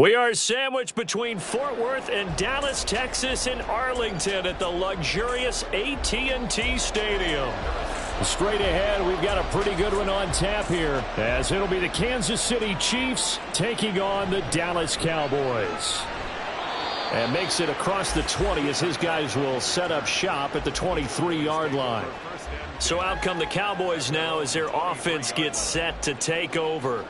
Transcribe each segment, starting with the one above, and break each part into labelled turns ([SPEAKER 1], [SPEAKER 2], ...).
[SPEAKER 1] We are sandwiched between Fort Worth and Dallas, Texas in Arlington at the luxurious AT&T Stadium.
[SPEAKER 2] Straight ahead, we've got a pretty good one on tap here, as it'll be the Kansas City Chiefs taking on the Dallas Cowboys. And makes it across the 20 as his guys will set up shop at the 23-yard line.
[SPEAKER 1] So out come the Cowboys now as their offense gets set to take over.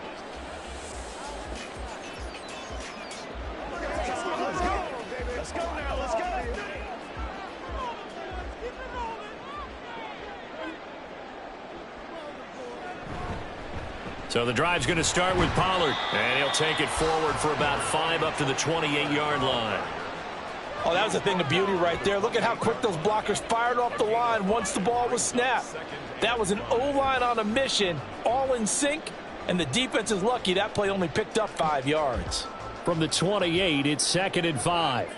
[SPEAKER 1] So the drive's going to start with Pollard, and he'll take it forward for about 5 up to the 28-yard line.
[SPEAKER 3] Oh, that was a thing of beauty right there. Look at how quick those blockers fired off the line once the ball was snapped. That was an O-line on a mission, all in sync, and the defense is lucky that play only picked up 5 yards.
[SPEAKER 2] From the 28, it's 2nd and 5.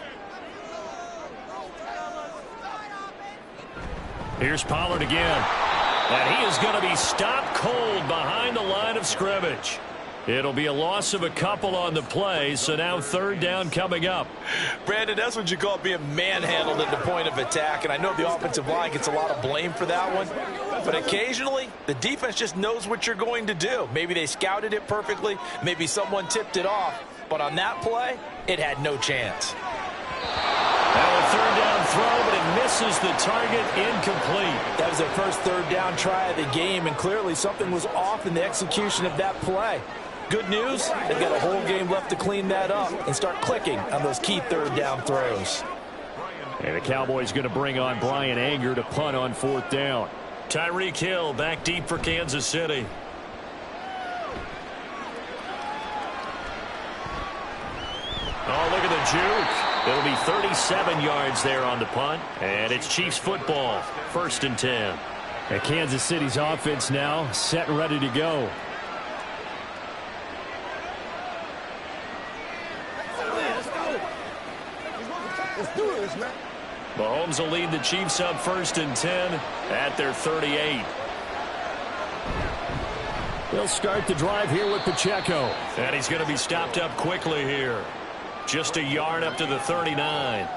[SPEAKER 1] Here's Pollard again. And he is going to be stopped cold behind the line of scrimmage. It'll be a loss of a couple on the play, so now 3rd down coming up.
[SPEAKER 3] Brandon, that's what you call being manhandled at the point of attack, and I know the offensive line gets a lot of blame for that one, but occasionally the defense just knows what you're going to do. Maybe they scouted it perfectly, maybe someone tipped it off, but on that play, it had no chance.
[SPEAKER 1] Now a 3rd down throw, but it misses the target, incomplete.
[SPEAKER 3] That was their first 3rd down try of the game, and clearly something was off in the execution of that play. Good news, they've got a whole game left to clean that up and start clicking on those key 3rd down throws.
[SPEAKER 2] And the Cowboys going to bring on Brian Anger to punt on 4th down.
[SPEAKER 1] Tyreek Hill back deep for Kansas City. Oh, look at the juke. It'll be 37 yards there on the punt, and it's Chiefs football, 1st and 10.
[SPEAKER 2] And Kansas City's offense now set and ready to go.
[SPEAKER 1] Mahomes will lead the Chiefs up 1st and 10 at their 38.
[SPEAKER 2] They'll start the drive here with Pacheco.
[SPEAKER 1] And he's going to be stopped up quickly here. Just a yard up to the 39.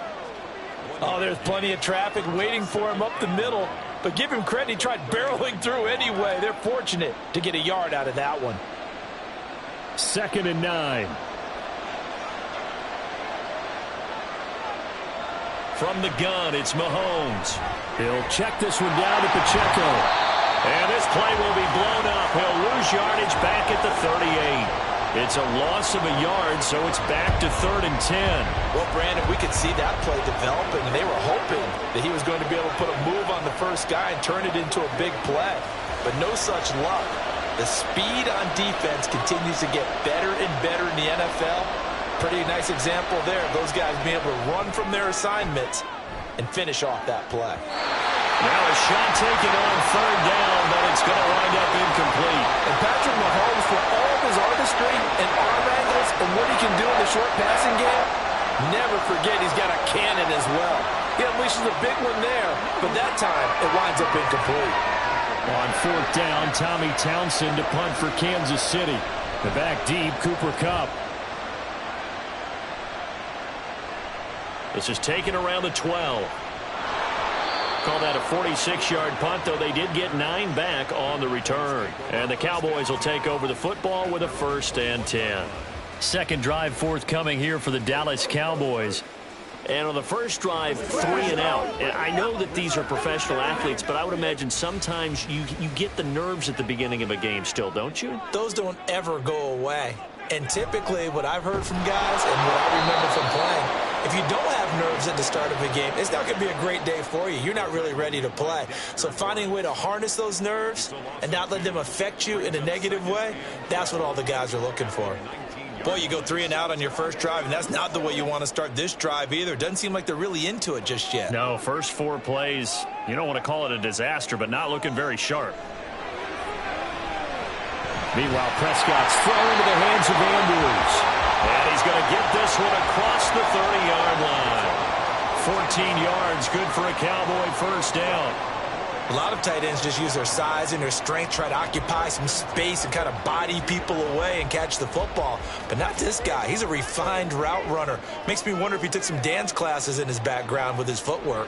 [SPEAKER 3] Oh, there's plenty of traffic waiting for him up the middle. But give him credit, he tried barreling through anyway. They're fortunate to get a yard out of that one.
[SPEAKER 2] 2nd and 9.
[SPEAKER 1] From the gun, it's Mahomes.
[SPEAKER 2] He'll check this one down to Pacheco.
[SPEAKER 1] And this play will be blown up. He'll lose yardage back at the 38. It's a loss of a yard, so it's back to 3rd and 10.
[SPEAKER 3] Well, Brandon, we could see that play developing, and they were hoping that he was going to be able to put a move on the first guy and turn it into a big play. But no such luck. The speed on defense continues to get better and better in the NFL. Pretty nice example there of those guys being able to run from their assignments and finish off that play.
[SPEAKER 1] Now a shot taken on 3rd down, but it's going to wind up incomplete.
[SPEAKER 3] And Patrick Mahomes, for all of his artistry and arm angles and what he can do in the short passing game, never forget he's got a cannon as well. He unleashes a big one there, but that time it winds up incomplete.
[SPEAKER 2] On 4th down, Tommy Townsend to punt for Kansas City. The back deep, Cooper Kupp.
[SPEAKER 1] This is taken around the 12. Call that a 46-yard punt, though they did get 9 back on the return. And the Cowboys will take over the football with a 1st and 10. Second drive forthcoming here for the Dallas Cowboys. And on the first drive, 3 and out. And I know that these are professional athletes, but I would imagine sometimes you get the nerves at the beginning of a game still, don't you?
[SPEAKER 3] Those don't ever go away. And typically what I've heard from guys and what I remember from playing, if you don't have nerves at the start of a game, it's not going to be a great day for you. You're not really ready to play. So finding a way to harness those nerves and not let them affect you in a negative way, that's what all the guys are looking for. Boy, you go 3 and out on your first drive, and that's not the way you want to start this drive either. Doesn't seem like they're really into it just yet.
[SPEAKER 1] No, first 4 plays, you don't want to call it a disaster, but not looking very sharp.
[SPEAKER 2] Meanwhile, Prescott's thrown into the hands of Andrews.
[SPEAKER 1] And he's going to get this one across the 30-yard line. 14 yards, good for a Cowboy 1st down.
[SPEAKER 3] A lot of tight ends just use their size and their strength, try to occupy some space and kind of body people away and catch the football. But not this guy. He's a refined route runner. Makes me wonder if he took some dance classes in his background with his footwork.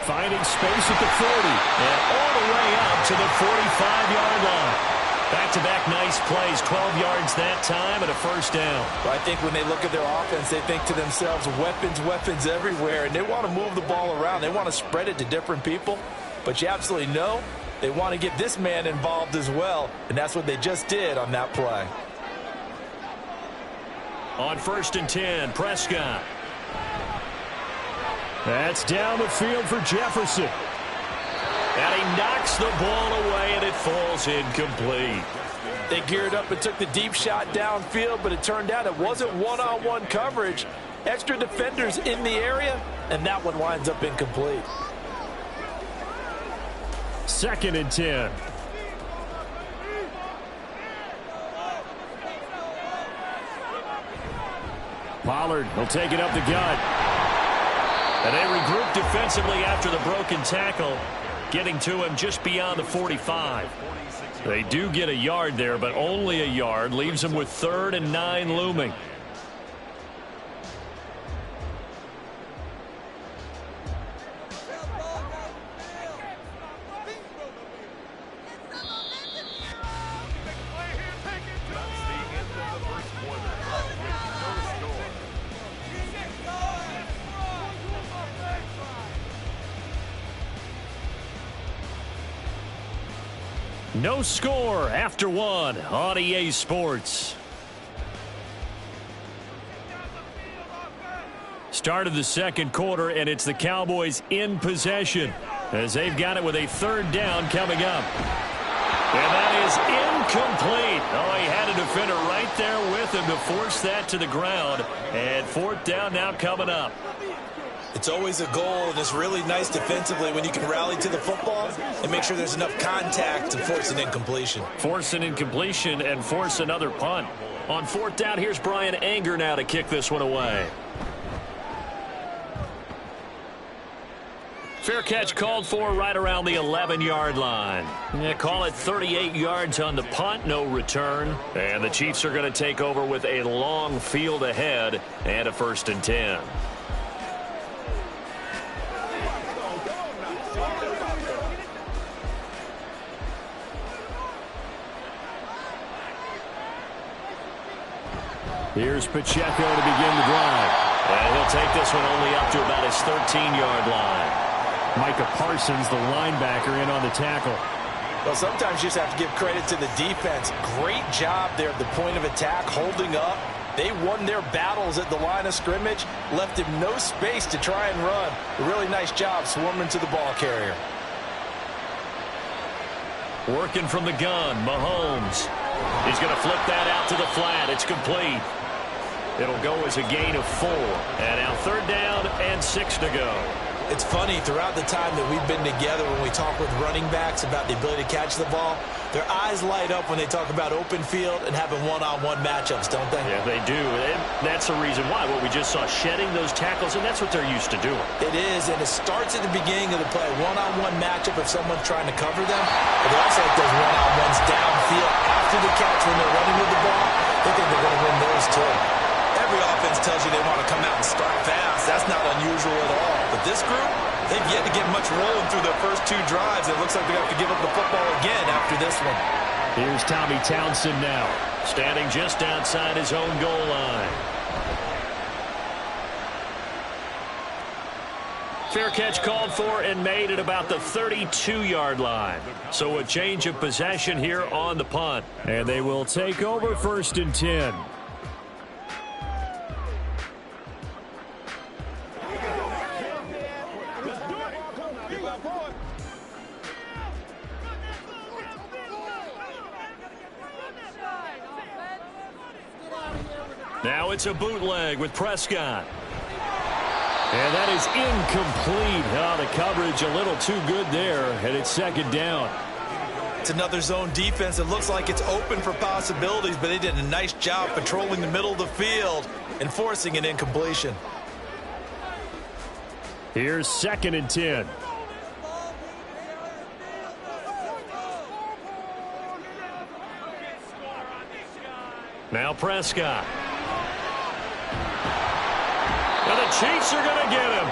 [SPEAKER 2] Finding space at the 40.
[SPEAKER 1] And all the way up to the 45-yard line. Back-to-back nice plays, 12 yards that time and a first down.
[SPEAKER 3] Well, I think when they look at their offense, they think to themselves, weapons, weapons everywhere, and they want to move the ball around. They want to spread it to different people, but you absolutely know they want to get this man involved as well, and that's what they just did on that play.
[SPEAKER 1] On 1st and 10, Prescott.
[SPEAKER 2] That's down the field for Jefferson.
[SPEAKER 1] And he knocks the ball away, and it falls incomplete.
[SPEAKER 3] They geared up and took the deep shot downfield, but it turned out it wasn't one-on-one coverage. Extra defenders in the area, and that one winds up incomplete.
[SPEAKER 2] 2nd and 10. Pollard will take it up the gut.
[SPEAKER 1] And they regroup defensively after the broken tackle, getting to him just beyond the 45. They do get a yard there, but only a yard. Leaves them with 3rd and 9 looming. No score after 1 on EA Sports. Start of the 2nd quarter, and it's the Cowboys in possession as they've got it with a 3rd down coming up. And that is incomplete. Oh, he had a defender right there with him to force that to the ground. And 4th down now coming up.
[SPEAKER 3] It's always a goal, and it's really nice defensively when you can rally to the football and make sure there's enough contact to force an incompletion.
[SPEAKER 1] Force an incompletion and force another punt. On 4th down, here's Brian Anger now to kick this one away. Fair catch called for right around the 11-yard line. Yeah, call it 38 yards on the punt, no return. And the Chiefs are going to take over with a long field ahead and a 1st and 10.
[SPEAKER 2] Here's Pacheco to begin the drive.
[SPEAKER 1] And he'll take this one only up to about his 13-yard line.
[SPEAKER 2] Micah Parsons, the linebacker, in on the tackle.
[SPEAKER 3] Well, sometimes you just have to give credit to the defense. Great job there at the point of attack, holding up. They won their battles at the line of scrimmage, left him no space to try and run. A really nice job swarming to the ball carrier.
[SPEAKER 1] Working from the gun, Mahomes. He's going to flip that out to the flat. It's complete. It'll go as a gain of 4. And now 3rd down and 6 to go.
[SPEAKER 3] It's funny, throughout the time that we've been together, when we talk with running backs about the ability to catch the ball, their eyes light up when they talk about open field and having one-on-one matchups, don't they?
[SPEAKER 1] Yeah, they do. And that's the reason why. What we just saw, shedding those tackles, and that's what they're used to doing.
[SPEAKER 3] It is, and it starts at the beginning of the play. One-on-one matchup if someone's trying to cover them. But they also like those one-on-ones downfield after the catch when they're running with the ball. They think they're going to win those too. Every offense tells you they want to come out and start fast. That's not unusual at all. But this group, they've yet to get much rolling through their first 2 drives. It looks like they have to give up the football again after this one.
[SPEAKER 2] Here's Tommy Townsend now,
[SPEAKER 1] standing just outside his own goal line. Fair catch called for and made at about the 32-yard line. So a change of possession here on the punt.
[SPEAKER 2] And they will take over 1st and 10.
[SPEAKER 1] Now it's a bootleg with Prescott.
[SPEAKER 2] And that is incomplete. Oh, the coverage a little too good there, and it's 2nd down.
[SPEAKER 3] It's another zone defense. It looks like it's open for possibilities, but they did a nice job patrolling the middle of the field and forcing an incompletion.
[SPEAKER 2] Here's 2nd and 10.
[SPEAKER 1] Now Prescott. And the Chiefs are going to get him.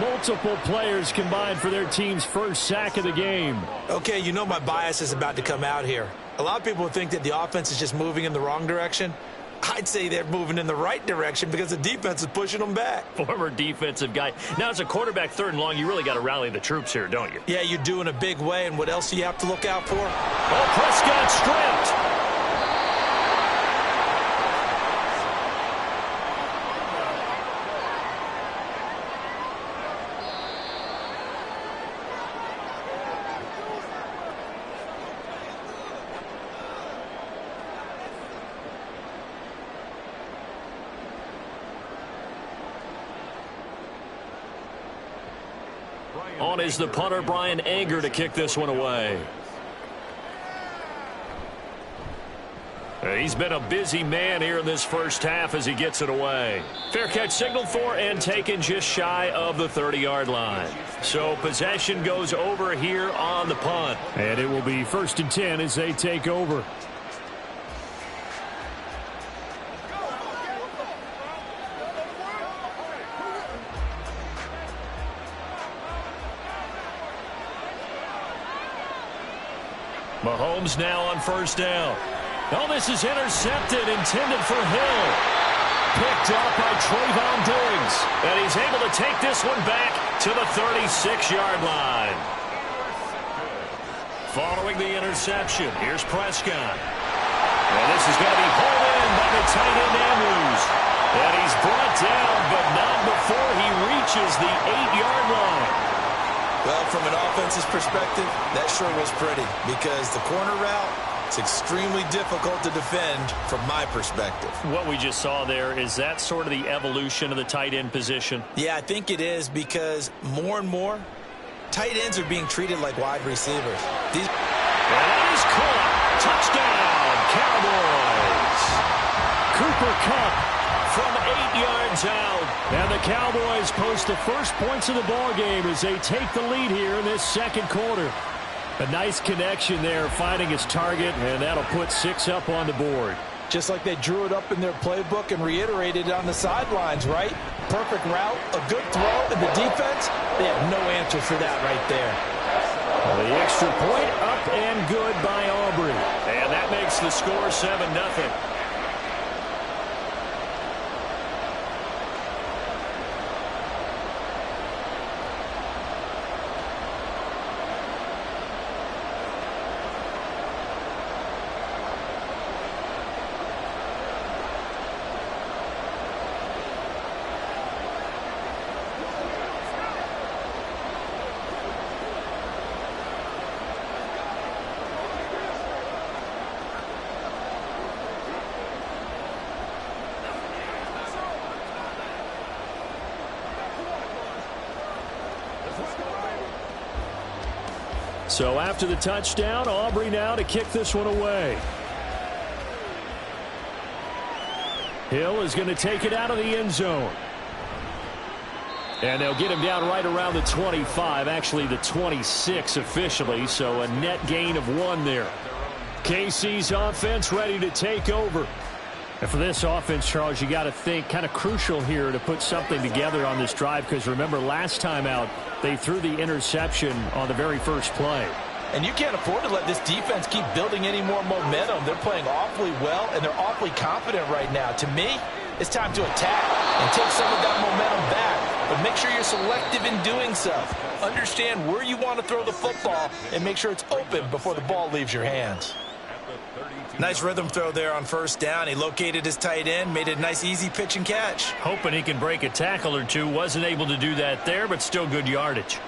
[SPEAKER 2] Multiple players combined for their team's first sack of the game.
[SPEAKER 3] Okay, you know my bias is about to come out here. A lot of people think that the offense is just moving in the wrong direction. I'd say they're moving in the right direction because the defense is pushing them back.
[SPEAKER 1] Former defensive guy. Now, as a quarterback, 3rd and long, you really got to rally the troops here, don't you?
[SPEAKER 3] Yeah, you do in a big way. And what else do you have to look out for?
[SPEAKER 1] Oh, Prescott stripped. On is the punter, Brian Anger, to kick this one away. He's been a busy man here in this first half as he gets it away. Fair catch signaled for and taken just shy of the 30-yard line. So possession goes over here on the punt.
[SPEAKER 2] And it will be 1st and 10 as they take over.
[SPEAKER 1] Mahomes now on 1st down. Oh, this is intercepted, intended for Hill. Picked up by Trayvon Diggs. And he's able to take this one back to the 36-yard line. Following the interception, here's Prescott. And this is going to be pulled in by the tight end Andrews. And he's brought down, but not before he reaches the 8-yard line.
[SPEAKER 3] Well, from an offense's perspective, that sure was pretty because the corner route is extremely difficult to defend from my perspective.
[SPEAKER 1] What we just saw there, is that sort of the evolution of the tight end position?
[SPEAKER 3] Yeah, I think it is because more and more, tight ends are being treated like wide receivers.
[SPEAKER 1] And that is caught. Touchdown, Cowboys. Cooper Kupp from 8 yards out.
[SPEAKER 2] And the Cowboys post the first points of the ball game as they take the lead here in this second quarter. A nice connection there, finding his target, and that'll put 6 up on the board.
[SPEAKER 4] Just like they drew it up in their playbook and reiterated it on the sidelines, right? Perfect route, a good throw, and the defense, they have no answer for that right there.
[SPEAKER 2] Well, the extra point up and good by Aubrey.
[SPEAKER 1] And that makes the score 7-0.
[SPEAKER 2] So after the touchdown, Aubrey now to kick this one away. Hill is going to take it out of the end zone. And they'll get him down right around the 25, actually the 26 officially, so a net gain of 1 there. KC's offense ready to take over. And for this offense, Charles, you got to think kind of crucial here to put something together on this drive because remember last time out they threw the interception on the very first play.
[SPEAKER 4] And you can't afford to let this defense keep building any more momentum. They're playing awfully well, and they're awfully confident right now. To me, it's time to attack and take some of that momentum back. But make sure you're selective in doing so. Understand where you want to throw the football and make sure it's open before the ball leaves your hands.
[SPEAKER 3] Nice rhythm throw there on 1st down. He located his tight end, made it a nice easy pitch and catch.
[SPEAKER 1] Hoping he can break a tackle or two. Wasn't able to do that there, but still good yardage.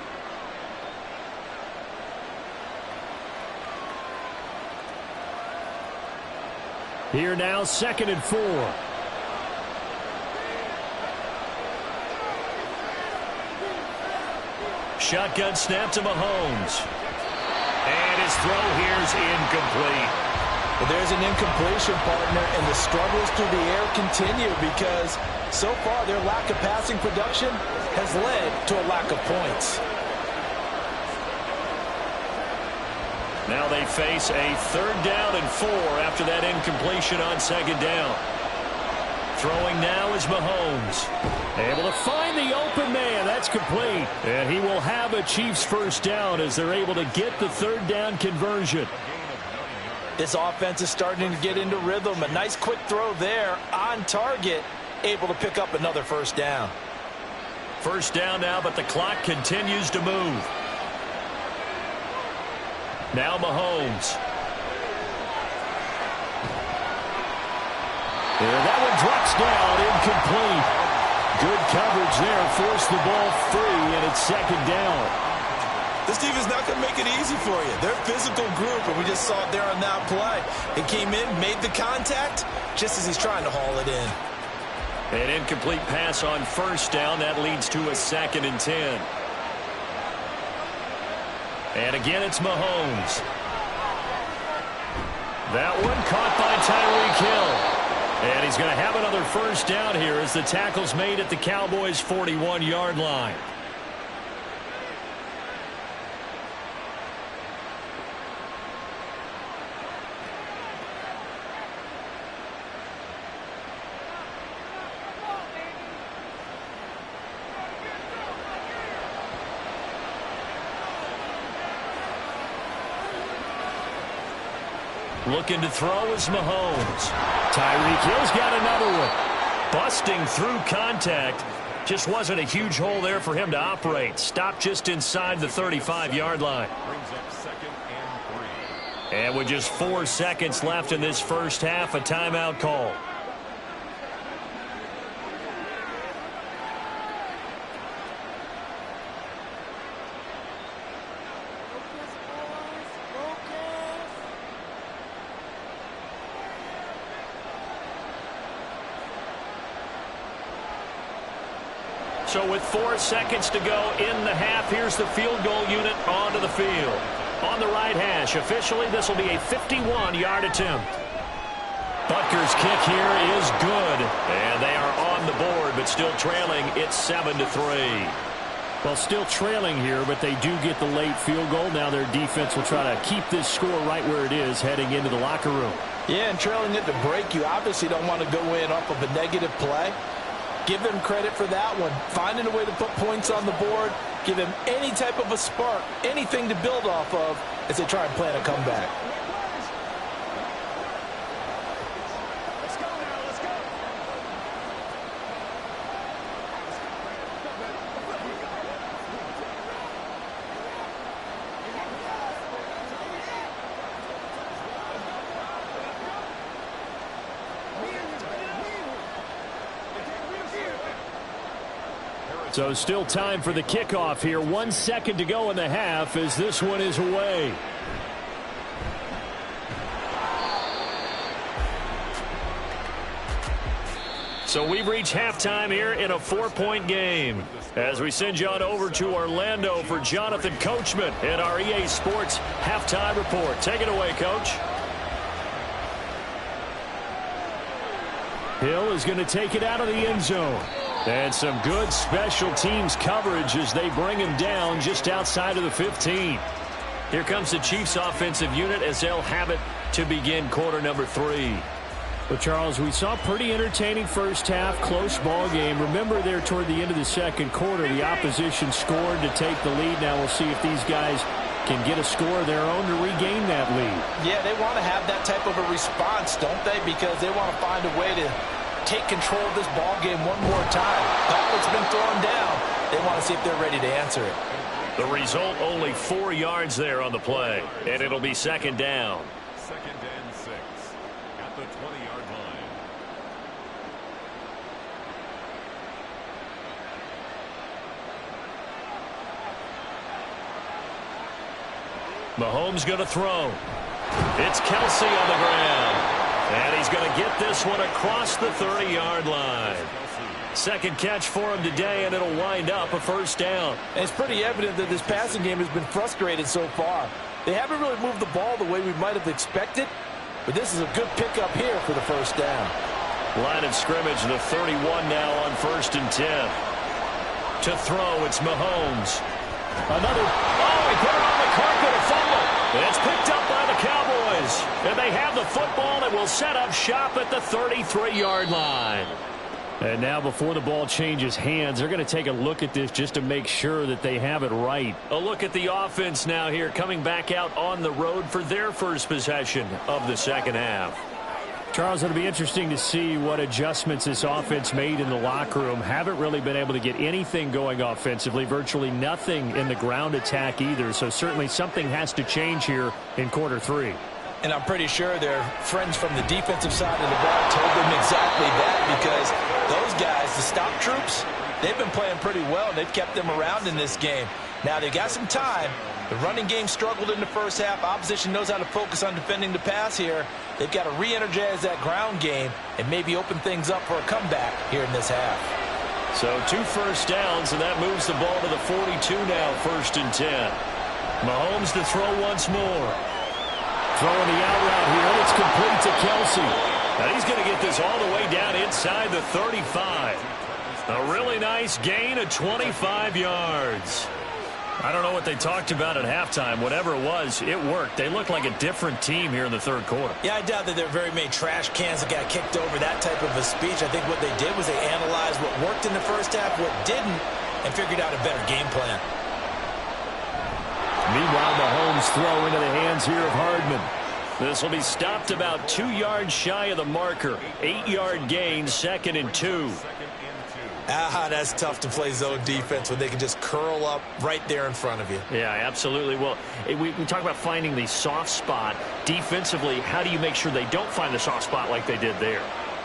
[SPEAKER 2] Here now, 2nd and 4.
[SPEAKER 1] Shotgun snap to Mahomes. And his throw here is incomplete.
[SPEAKER 4] Well, there's an incompletion, partner, and the struggles through the air continue because so far their lack of passing production has led to a lack of points.
[SPEAKER 1] Now they face a 3rd down and 4 after that incompletion on 2nd down. Throwing now is Mahomes.
[SPEAKER 2] Able to find the open man. That's complete. And he will have a Chiefs 1st down as they're able to get the 3rd down conversion.
[SPEAKER 4] This offense is starting to get into rhythm. A nice quick throw there on target. Able to pick up another 1st down.
[SPEAKER 1] 1st down now, but the clock continues to move. Now Mahomes.
[SPEAKER 2] And that one drops down, incomplete. Good coverage there, forced the ball free, and it's 2nd down.
[SPEAKER 3] This defense is not going to make it easy for you. They're a physical group, and we just saw it there on that play. He came in, made the contact, just as he's trying to haul it in.
[SPEAKER 1] An incomplete pass on 1st down. That leads to a 2nd and 10. And again, it's Mahomes. That one caught by Tyreek Hill. And he's going to have another 1st down here as the tackle's made at the Cowboys' 41-yard line. Looking to throw is Mahomes.
[SPEAKER 2] Tyreek Hill's got another one.
[SPEAKER 1] Busting through contact. Just wasn't a huge hole there for him to operate. Stopped just inside the 35-yard line. And with just 4 seconds left in this 1st half, a timeout call. So with 4 seconds to go in the half, here's the field goal unit onto the field. On the right hash, officially this will be a 51-yard attempt. Butker's kick here is good. And they are on the board, but still trailing. It's 7-3.
[SPEAKER 2] Well, still trailing here, but they do get the late field goal. Now their defense will try to keep this score right where it is heading into the locker room.
[SPEAKER 4] Yeah, and trailing it to break, you obviously don't want to go in off of a negative play. Give them credit for that one. Finding a way to put points on the board. Give them any type of a spark, anything to build off of as they try and plan a comeback.
[SPEAKER 2] So still time for the kickoff here. 1 second to go in the half as this one is away.
[SPEAKER 1] So we've reached halftime here in a 4-point game. As we send you on over to Orlando for Jonathan Coachman in our EA Sports Halftime Report. Take it away, Coach.
[SPEAKER 2] Hill is going to take it out of the end zone. And some good special teams coverage as they bring him down just outside of the 15.
[SPEAKER 1] Here comes the Chiefs offensive unit as they'll have it to begin quarter number 3.
[SPEAKER 2] Well, Charles, we saw pretty entertaining 1st half, close ball game. Remember there toward the end of the 2nd quarter, the opposition scored to take the lead. Now we'll see if these guys can get a score of their own to regain that lead.
[SPEAKER 4] Yeah, they want to have that type of a response, don't they? Because they want to find a way to take control of this ball game one more time. What's been thrown down. They want to see if they're ready to answer it.
[SPEAKER 1] The result, only 4 yards there on the play, and it'll be 2nd down.
[SPEAKER 5] 2nd and 6 at the 20-yard line.
[SPEAKER 1] Mahomes going to throw. It's Kelsey on the ground. And he's going to get this one across the 30-yard line. 2nd catch for him today, and it'll wind up a 1st down.
[SPEAKER 4] And it's pretty evident that this passing game has been frustrated so far. They haven't really moved the ball the way we might have expected, but this is a good pickup here for the 1st down.
[SPEAKER 1] Line of scrimmage, the 31 now on 1st and 10. To throw, it's Mahomes.
[SPEAKER 2] He put it on the carpet, a fumble.
[SPEAKER 1] It's picked up by the Cowboys. And they have the football and will set up shop at the 33-yard line.
[SPEAKER 2] And now before the ball changes hands, they're going to take a look at this just to make sure that they have it right.
[SPEAKER 1] A look at the offense now here, coming back out on the road for their first possession of the second half.
[SPEAKER 2] Charles, it'll be interesting to see what adjustments this offense made in the locker room. Haven't really been able to get anything going offensively, virtually nothing in the ground attack either. So certainly something has to change here in quarter three.
[SPEAKER 4] And I'm pretty sure their friends from the defensive side of the ball told them exactly that, because those guys, the stop troops, they've been playing pretty well, and they've kept them around in this game. Now, they've got some time. The running game struggled in the first half. Opposition knows how to focus on defending the pass here. They've got to re-energize that ground game and maybe open things up for a comeback here in this half.
[SPEAKER 1] So 2 first downs, and that moves the ball to the 42 now, 1st and 10. Mahomes to throw once more.
[SPEAKER 2] Throwing the out route here, and it's complete to Kelsey.
[SPEAKER 1] Now he's going to get this all the way down inside the 35. A really nice gain of 25 yards. I don't know what they talked about at halftime. Whatever it was, it worked. They look like a different team here in the third quarter.
[SPEAKER 3] Yeah, I doubt that there are very many trash cans that got kicked over, that type of a speech. I think what they did was they analyzed what worked in the first half, what didn't, and figured out a better game plan.
[SPEAKER 2] Meanwhile, Mahomes throw into the hands here of Hardman.
[SPEAKER 1] This will be stopped about 2 yards shy of the marker. 8-yard gain, 2nd and 2.
[SPEAKER 3] That's tough to play zone defense when they can just curl up right there in front of you.
[SPEAKER 1] Yeah, absolutely. Well, we talk about finding the soft spot. Defensively, how do you make sure they don't find the soft spot like they did there?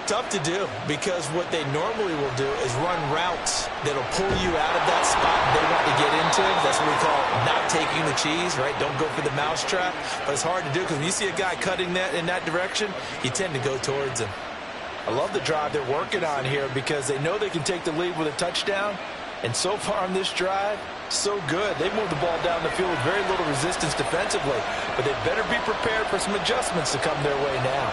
[SPEAKER 3] Tough to do, because what they normally will do is run routes that'll pull you out of that spot they want to get into. That's what we call not taking the cheese, right? Don't go for the mousetrap. But it's hard to do, because when you see a guy cutting that in that direction, you tend to go towards him.
[SPEAKER 4] I love the drive they're working on here, because they know they can take the lead with a touchdown. And so far on this drive, so good. They've moved the ball down the field with very little resistance defensively. But they better be prepared for some adjustments to come their way now.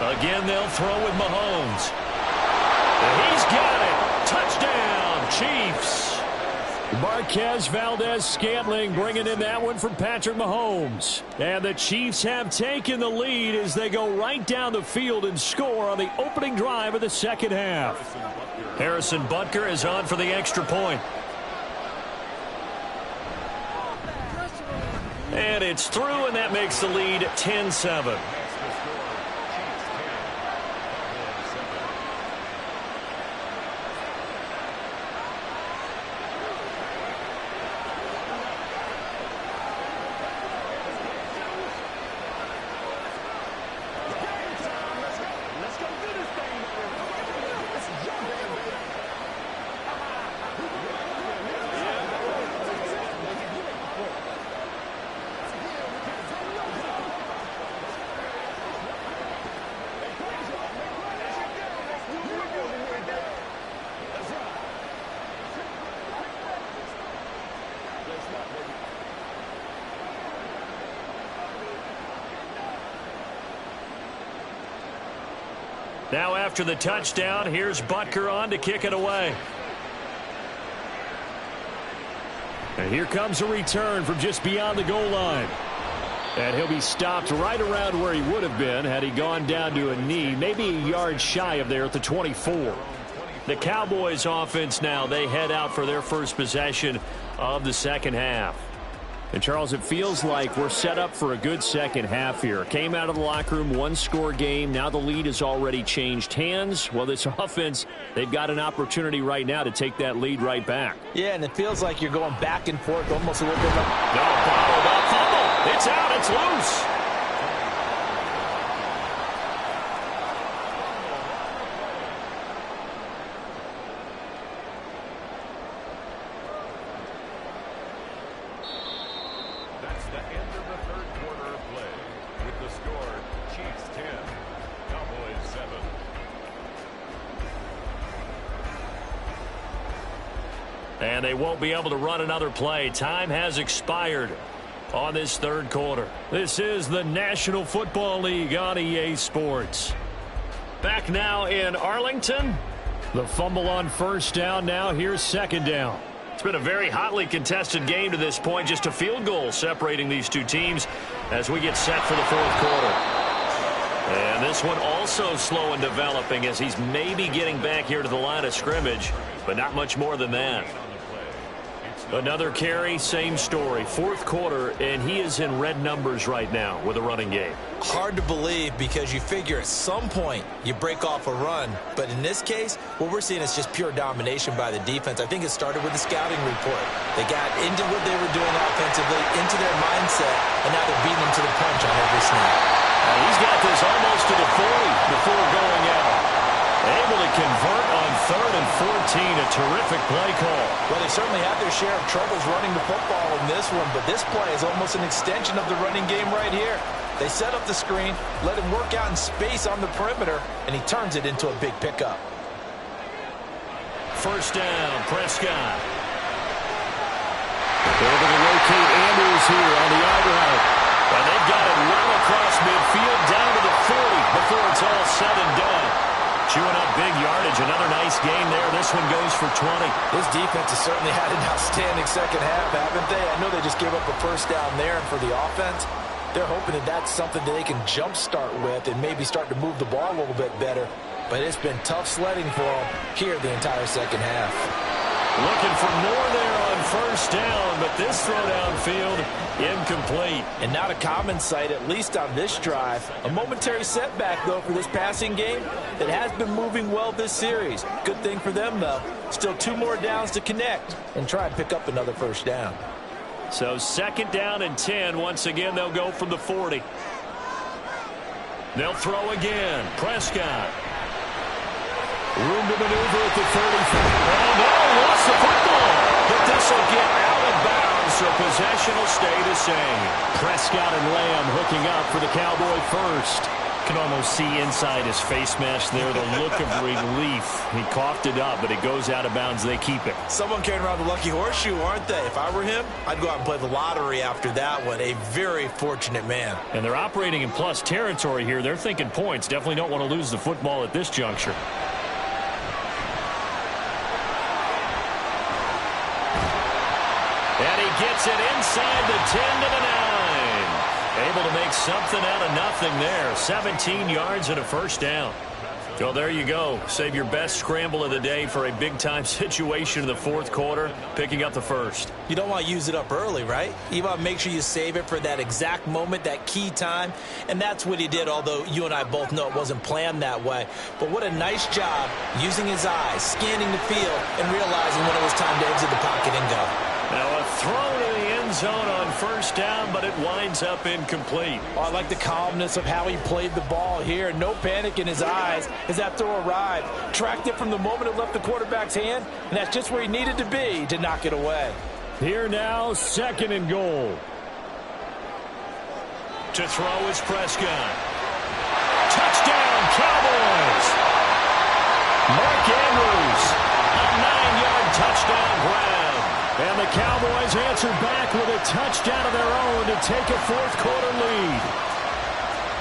[SPEAKER 1] Again, they'll throw with Mahomes. And he's got it. Touchdown, Chiefs.
[SPEAKER 2] Marquez Valdez-Scantling bringing in that one from Patrick Mahomes. And the Chiefs have taken the lead as they go right down the field and score on the opening drive of the second half.
[SPEAKER 1] Harrison Butker is on for the extra point. And it's through, and that makes the lead 10-7. Now after the touchdown, here's Butker on to kick it away.
[SPEAKER 2] And here comes a return from just beyond the goal line. And he'll be stopped right around where he would have been had he gone down to a knee, maybe a yard shy of there at the 24.
[SPEAKER 1] The Cowboys offense now, they head out for their first possession of the second half.
[SPEAKER 2] And, Charles, it feels like we're set up for a good second half here. Came out of the locker room, one-score game. Now the lead has already changed hands. Well, this offense, they've got an opportunity right now to take that lead right back.
[SPEAKER 4] Yeah, and it feels like you're going back and forth almost a little bit like...
[SPEAKER 1] No, bottled up fumble. It's out. It's loose. And they won't be able to run another play. Time has expired on this third quarter. This is the National Football League on EA Sports. Back now in Arlington.
[SPEAKER 2] The fumble on first down. Now here's second down.
[SPEAKER 1] It's been a very hotly contested game to this point. Just a field goal separating these two teams as we get set for the fourth quarter. And this one also slow in developing as he's maybe getting back here to the line of scrimmage, but not much more than that. Another carry, same story. Fourth quarter, and he is in red numbers right now with a running game.
[SPEAKER 3] Hard to believe because you figure at some point you break off a run. But in this case, what we're seeing is just pure domination by the defense. I think it started with the scouting report. They got into what they were doing offensively, into their mindset, and now they're beating them to the punch on every snap.
[SPEAKER 1] He's got this almost to the 40 before going out. Able to convert on 3rd and 14. A terrific play call.
[SPEAKER 4] Well, they certainly had their share of troubles running the football in this one, but this play is almost an extension of the running game right here. They set up the screen, let him work out in space on the perimeter, and he turns it into a big pickup.
[SPEAKER 1] First down, Prescott. They're going to locate Andrews here on the I route. And they've got it well across midfield down to the 40 before it's all said and done. Chewing up big yardage. Another nice gain there. This one goes for 20.
[SPEAKER 4] This defense has certainly had an outstanding second half, haven't they? I know they just gave up a first down there, and for the offense, they're hoping that that's something that they can jumpstart with and maybe start to move the ball a little bit better. But it's been tough sledding for them here the entire second half.
[SPEAKER 1] Looking for more there on first down, but this throw downfield incomplete.
[SPEAKER 4] And not a common sight, at least on this drive. A momentary setback, though, for this passing game that has been moving well this series. Good thing for them, though. Still 2 more downs to connect and try and pick up another first down.
[SPEAKER 1] So 2nd down and 10. Once again, they'll go from the 40. They'll throw again. Prescott. Room to maneuver at the 35. And now lost the football. But this will get out of bounds, so possession will stay the same.
[SPEAKER 2] Prescott and Lamb hooking up for the Cowboy first. Can almost see inside his face mask there the look of relief. He coughed it up, but it goes out of bounds. They keep it.
[SPEAKER 3] Someone carrying around the lucky horseshoe, aren't they? If I were him, I'd go out and play the lottery after that one. A very fortunate man.
[SPEAKER 2] And they're operating in plus territory here. They're thinking points. Definitely don't want to lose the football at this juncture.
[SPEAKER 1] And he gets it inside the 10 to the 9. Able to make something out of nothing there. 17 yards and a first down. So there you go. Save your best scramble of the day for a big-time situation in the fourth quarter, picking up the first.
[SPEAKER 3] You don't want to use it up early, right? You want to make sure you save it for that exact moment, that key time. And that's what he did, although you and I both know it wasn't planned that way. But what a nice job using his eyes, scanning the field, and realizing when it was time to exit the pocket and go.
[SPEAKER 1] Now a throw to the end zone on first down, but it winds up incomplete.
[SPEAKER 4] Oh, I like the calmness of how he played the ball here. No panic in his eyes as that throw arrived. Tracked it from the moment it left the quarterback's hand, and that's just where he needed to be to knock it away.
[SPEAKER 2] Here now, 2nd and goal.
[SPEAKER 1] To throw is Prescott. Touchdown, Cowboys! Mark Andrews, a 9-yard touchdown grab.
[SPEAKER 2] And the Cowboys answer back with a touchdown of their own to take a fourth quarter lead.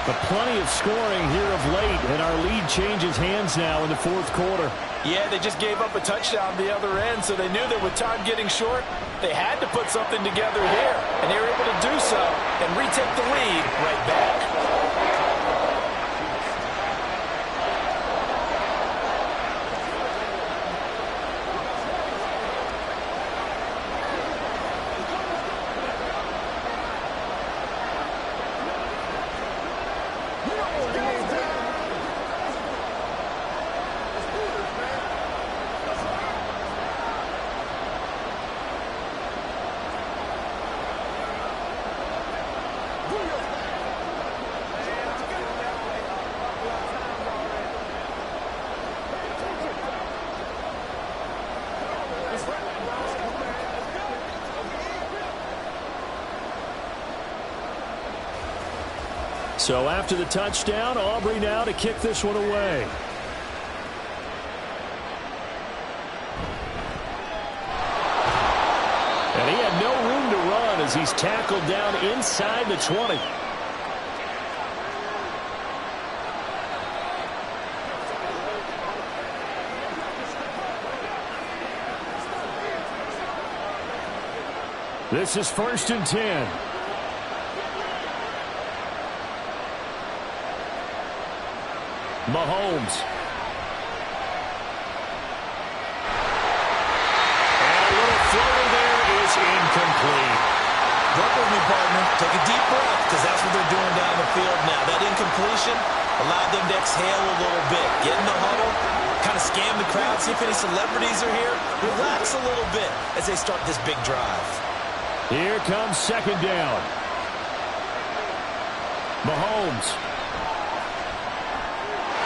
[SPEAKER 2] But plenty of scoring here of late, and our lead changes hands now in the fourth quarter.
[SPEAKER 4] Yeah, they just gave up a touchdown the other end, so they knew that with time getting short, they had to put something together here. And they were able to do so and retake the lead right back.
[SPEAKER 2] So after the touchdown, Aubrey now to kick this one away. And he had no room to run as he's tackled down inside the 20. This is 1st and 10. Mahomes.
[SPEAKER 1] And a little floater there is incomplete.
[SPEAKER 3] Work with me, partner. Take a deep breath, because that's what they're doing down the field now. That incompletion allowed them to exhale a little bit. Get in the huddle, kind of scan the crowd, see if any celebrities are here. Relax a little bit as they start this big drive.
[SPEAKER 2] Here comes 2nd down. Mahomes.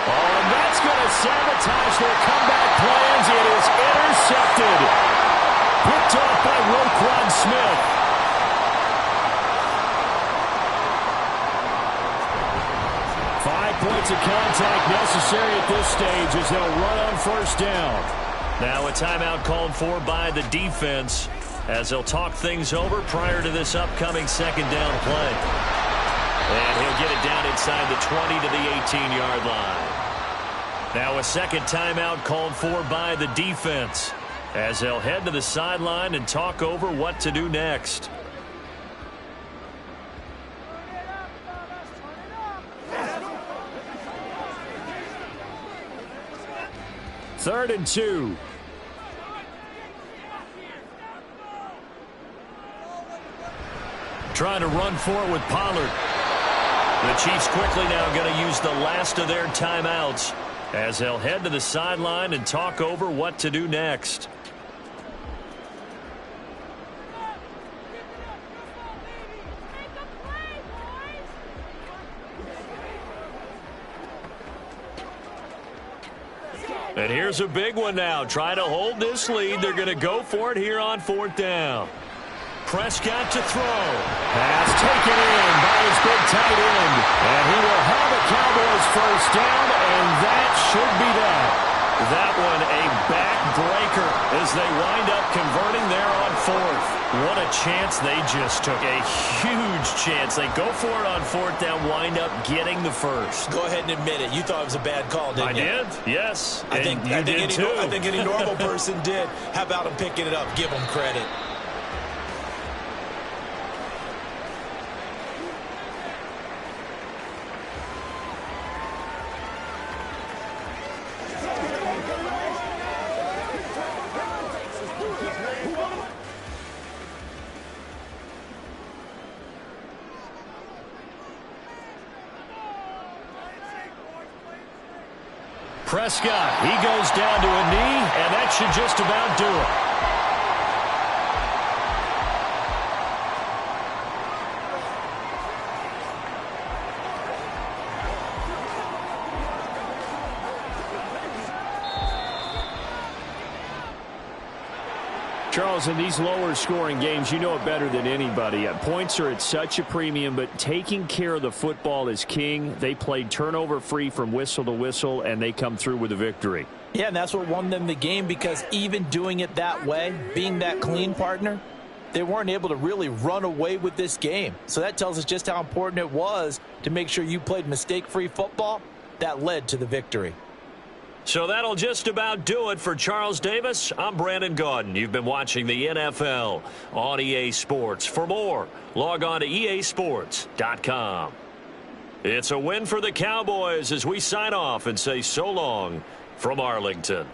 [SPEAKER 2] Oh, and that's going to sabotage their comeback plans. It is intercepted. Picked off by Roquan Smith. Points of contact necessary at this stage as they'll run on 1st down.
[SPEAKER 1] Now a timeout called for by the defense as they'll talk things over prior to this upcoming 2nd down play. And he'll get it down inside the 20 to the 18-yard line. Now a 2nd timeout called for by the defense as they'll head to the sideline and talk over what to do next.
[SPEAKER 2] Third and 2.
[SPEAKER 1] Trying to run for it with Pollard. The Chiefs quickly now going to use the last of their timeouts as they'll head to the sideline and talk over what to do next. And here's a big one now. Trying to hold this lead. They're going to go for it here on 4th down. Prescott to throw.
[SPEAKER 2] Pass taken in by his big tight end. And he will have a Cowboys 1st down, and that should be that.
[SPEAKER 1] That one a backbreaker as they wind up converting there on 4th. What a chance they just took. A huge chance. They go for it on 4th down, wind up getting the 1st.
[SPEAKER 3] Go ahead and admit it. You thought it was a bad call, didn't you?
[SPEAKER 1] I did, yes.
[SPEAKER 3] I think any normal person did. How about him picking it up? Give him credit.
[SPEAKER 1] Prescott, he goes down to a knee, and that should just about do it.
[SPEAKER 2] Charles, in these lower scoring games, you know it better than anybody. Points are at such a premium, but taking care of the football is king. They played turnover free from whistle to whistle, and they come through with a victory.
[SPEAKER 4] Yeah, and that's what won them the game, because even doing it that way, being that clean, partner, they weren't able to really run away with this game. So that tells us just how important it was to make sure you played mistake-free football. That led to the victory.
[SPEAKER 1] So that'll just about do it for Charles Davis. I'm Brandon Gaudin. You've been watching the NFL on EA Sports. For more, log on to easports.com. It's a win for the Cowboys as we sign off and say so long from Arlington.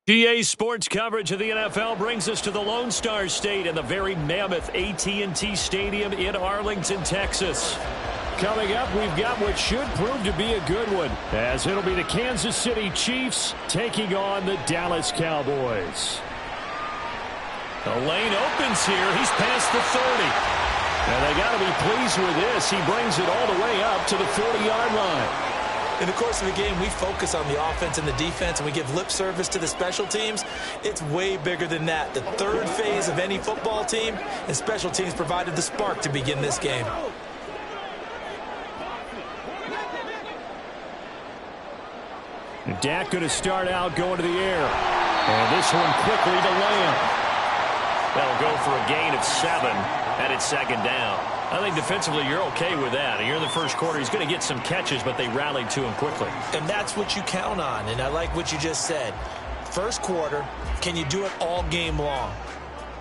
[SPEAKER 2] GA Sports coverage of the NFL brings us to the Lone Star State and the very mammoth AT&T Stadium in Arlington, Texas. Coming up, we've got what should prove to be a good one, as it'll be the Kansas City Chiefs taking on the Dallas Cowboys. The lane opens here. He's past the 30. And they got to be pleased with this. He brings it all the way up to the 40-yard line.
[SPEAKER 3] In the course of a game, we focus on the offense and the defense, and we give lip service to the special teams. It's way bigger than that. The third phase of any football team, and special teams provided the spark to begin this game.
[SPEAKER 2] Dak going to start out going to the air. And this one quickly to Lamb. That'll go for a gain of 7, and it's second down. I think defensively you're okay with that. You're in the first quarter. He's going to get some catches, but they rallied to him quickly.
[SPEAKER 3] And that's what you count on, and I like what you just said. First quarter, can you do it all game long?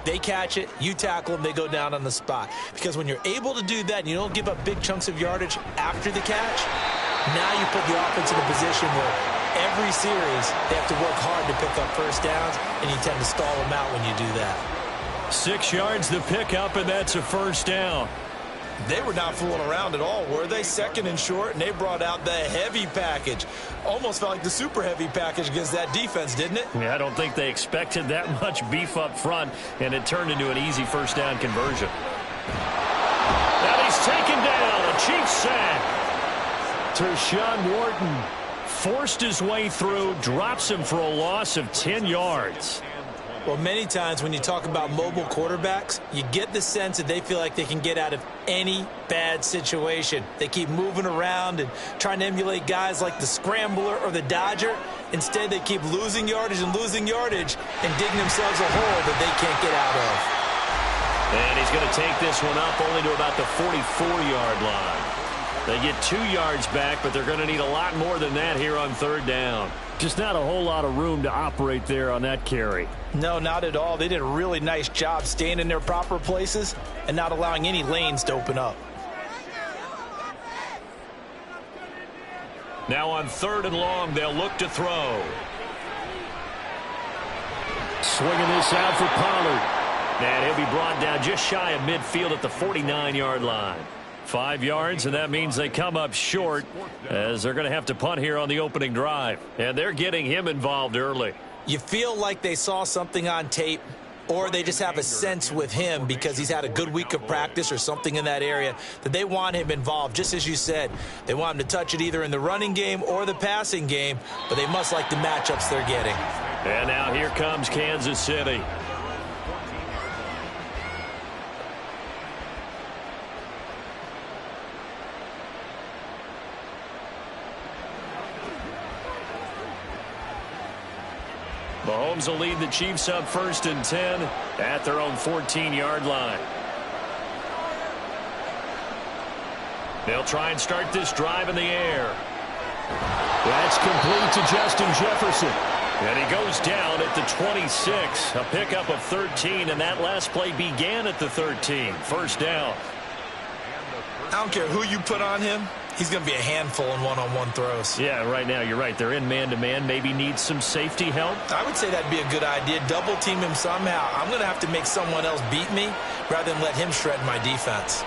[SPEAKER 3] They catch it, you tackle them, they go down on the spot. Because when you're able to do that and you don't give up big chunks of yardage after the catch, now you put the offense in a position where every series they have to work hard to pick up first downs, and you tend to stall them out when you do that.
[SPEAKER 2] 6 yards the pickup, and that's a first down.
[SPEAKER 3] They were not fooling around at all, were they? Second and short, and they brought out the heavy package. Almost felt like the super heavy package against that defense, didn't it?
[SPEAKER 2] Yeah, I don't think they expected that much beef up front, and it turned into an easy first down conversion. And he's taken down, a Chiefs sack. Tershawn Wharton forced his way through, drops him for a loss of 10 yards.
[SPEAKER 3] Well, many times when you talk about mobile quarterbacks, you get the sense that they feel like they can get out of any bad situation. They keep moving around and trying to emulate guys like the Scrambler or the Dodger. Instead, they keep losing yardage and digging themselves a hole that they can't get out of.
[SPEAKER 2] And he's going to take this one up only to about the 44-yard line. They get 2 yards back, but they're going to need a lot more than that here on third down. Just not a whole lot of room to operate there on that carry.
[SPEAKER 4] No, not at all. They did a really nice job staying in their proper places and not allowing any lanes to open up.
[SPEAKER 2] Now on third and long, they'll look to throw. Swinging this out for Pollard. And he'll be brought down just shy of midfield at the 49-yard line. 5 yards, and that means they come up short as they're going to have to punt here on the opening drive. And they're getting him involved early.
[SPEAKER 3] You feel like they saw something on tape, or they just have a sense with him because he's had a good week of practice or something in that area that they want him involved. Just as you said, they want him to touch it either in the running game or the passing game, but they must like the matchups they're getting.
[SPEAKER 2] And now here comes Kansas City. Mahomes will lead the Chiefs up 1st and 10 at their own 14-yard line. They'll try and start this drive in the air. That's complete to Justin Jefferson. And he goes down at the 26. A pickup of 13, and that last play began at the 13. First down.
[SPEAKER 3] I don't care who you put on him. He's going to be a handful in one-on-one throws.
[SPEAKER 2] Yeah, right now you're right. They're in man-to-man. Maybe needs some safety help.
[SPEAKER 3] I would say that'd be a good idea. Double team him somehow. I'm going to have to make someone else beat me rather than let him shred my defense.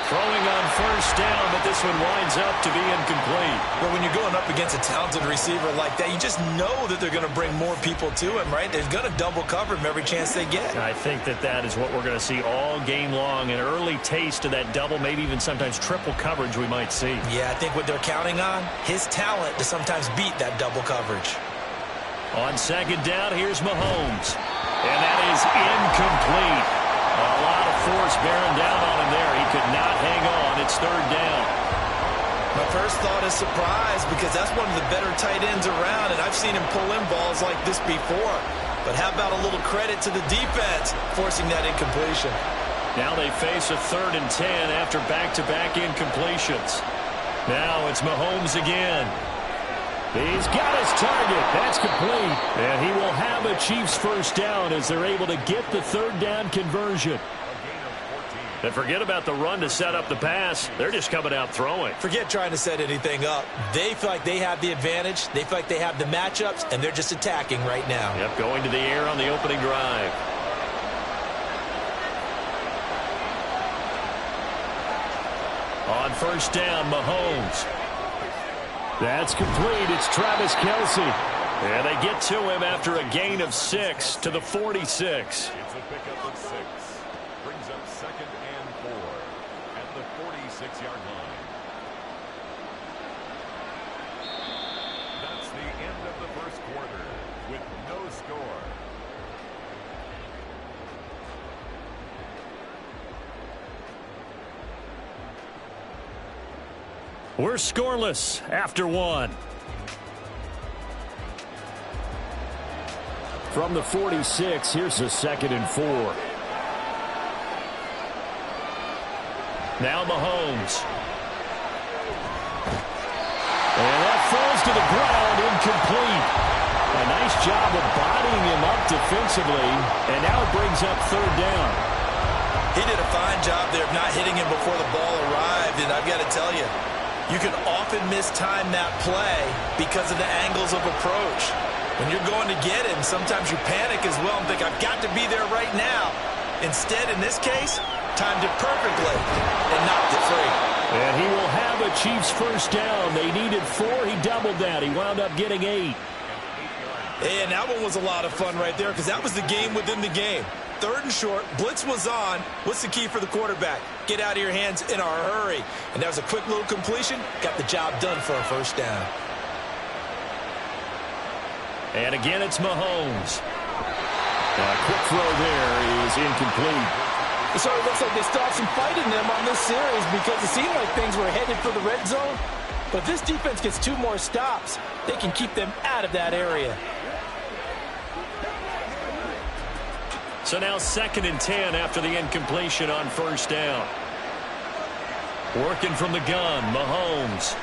[SPEAKER 2] Throwing on first down, but this one winds up to be incomplete.
[SPEAKER 3] Well, when you're going up against a talented receiver like that, you just know that they're going to bring more people to him, right? They're going to double cover him every chance they get.
[SPEAKER 2] I think that is what we're going to see all game long. An early taste of that double, maybe even sometimes triple coverage we might see.
[SPEAKER 3] Yeah, I think what they're counting on, his talent to sometimes beat that double coverage.
[SPEAKER 2] On second down, here's Mahomes. And that is incomplete. A lot of force bearing down on him there. He could not hang on. It's third down.
[SPEAKER 3] My first thought is surprise because that's one of the better tight ends around, and I've seen him pull in balls like this before. But how about a little credit to the defense forcing that incompletion?
[SPEAKER 2] Now they face a 3rd and 10 after back-to-back incompletions. Now it's Mahomes again. He's got his target. That's complete. And he will have a Chiefs first down as they're able to get the third down conversion.
[SPEAKER 1] And forget about the run to set up the pass. They're just coming out throwing.
[SPEAKER 3] Forget trying to set anything up. They feel like they have the advantage. They feel like they have the matchups, and they're just attacking right now.
[SPEAKER 1] Yep, going to the air on the opening drive. On first down, Mahomes.
[SPEAKER 2] That's complete. It's Travis Kelce.
[SPEAKER 1] And they get to him after a gain of 6 to the 46.
[SPEAKER 5] It's a pickup of 6. Brings up 2nd and 4 at the 46-yard line. That's the end of the first quarter with no score.
[SPEAKER 2] We're scoreless after 1. From the 46, here's a 2nd and 4.
[SPEAKER 1] Now Mahomes.
[SPEAKER 2] And that falls to the ground, incomplete. A nice job of bodying him up defensively, and now it brings up 3rd down.
[SPEAKER 3] He did a fine job there of not hitting him before the ball arrived, and I've got to tell you, you can often mistime that play because of the angles of approach. When you're going to get him, sometimes you panic as well and think, I've got to be there right now. Instead, in this case, timed it perfectly and knocked it free.
[SPEAKER 2] And he will have a Chiefs first down. They needed 4. He doubled that. He wound up getting 8.
[SPEAKER 3] And that one was a lot of fun right there because that was the game within the game. 3rd and short, blitz was on. What's the key for the quarterback? Get out of your hands in a hurry. And that was a quick little completion. Got the job done for a first down.
[SPEAKER 1] And again, it's Mahomes.
[SPEAKER 2] A quick throw there is incomplete.
[SPEAKER 4] So it looks like they still have some fight in them on this series because it seemed like things were headed for the red zone. But this defense gets 2 more stops. They can keep them out of that area.
[SPEAKER 1] So now 2nd and 10 after the incompletion on first down. Working from the gun, Mahomes.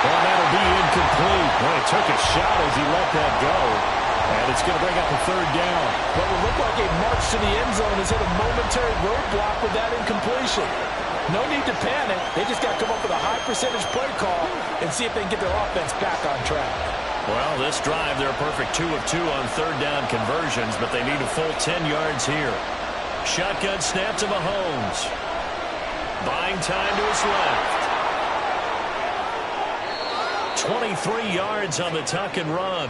[SPEAKER 2] Well, that'll be incomplete. Well, he took a shot as he let that go. And it's going to bring up a 3rd down.
[SPEAKER 4] What would look like a march to the end zone has hit a momentary roadblock with that incompletion. No need to panic. They just got to come up with a high percentage play call and see if they can get their offense back on track.
[SPEAKER 1] Well, this drive, they're a perfect 2 of 2 on 3rd down conversions, but they need a full 10 yards here. Shotgun snap to Mahomes. Buying time to his left. 23 yards on the tuck and run.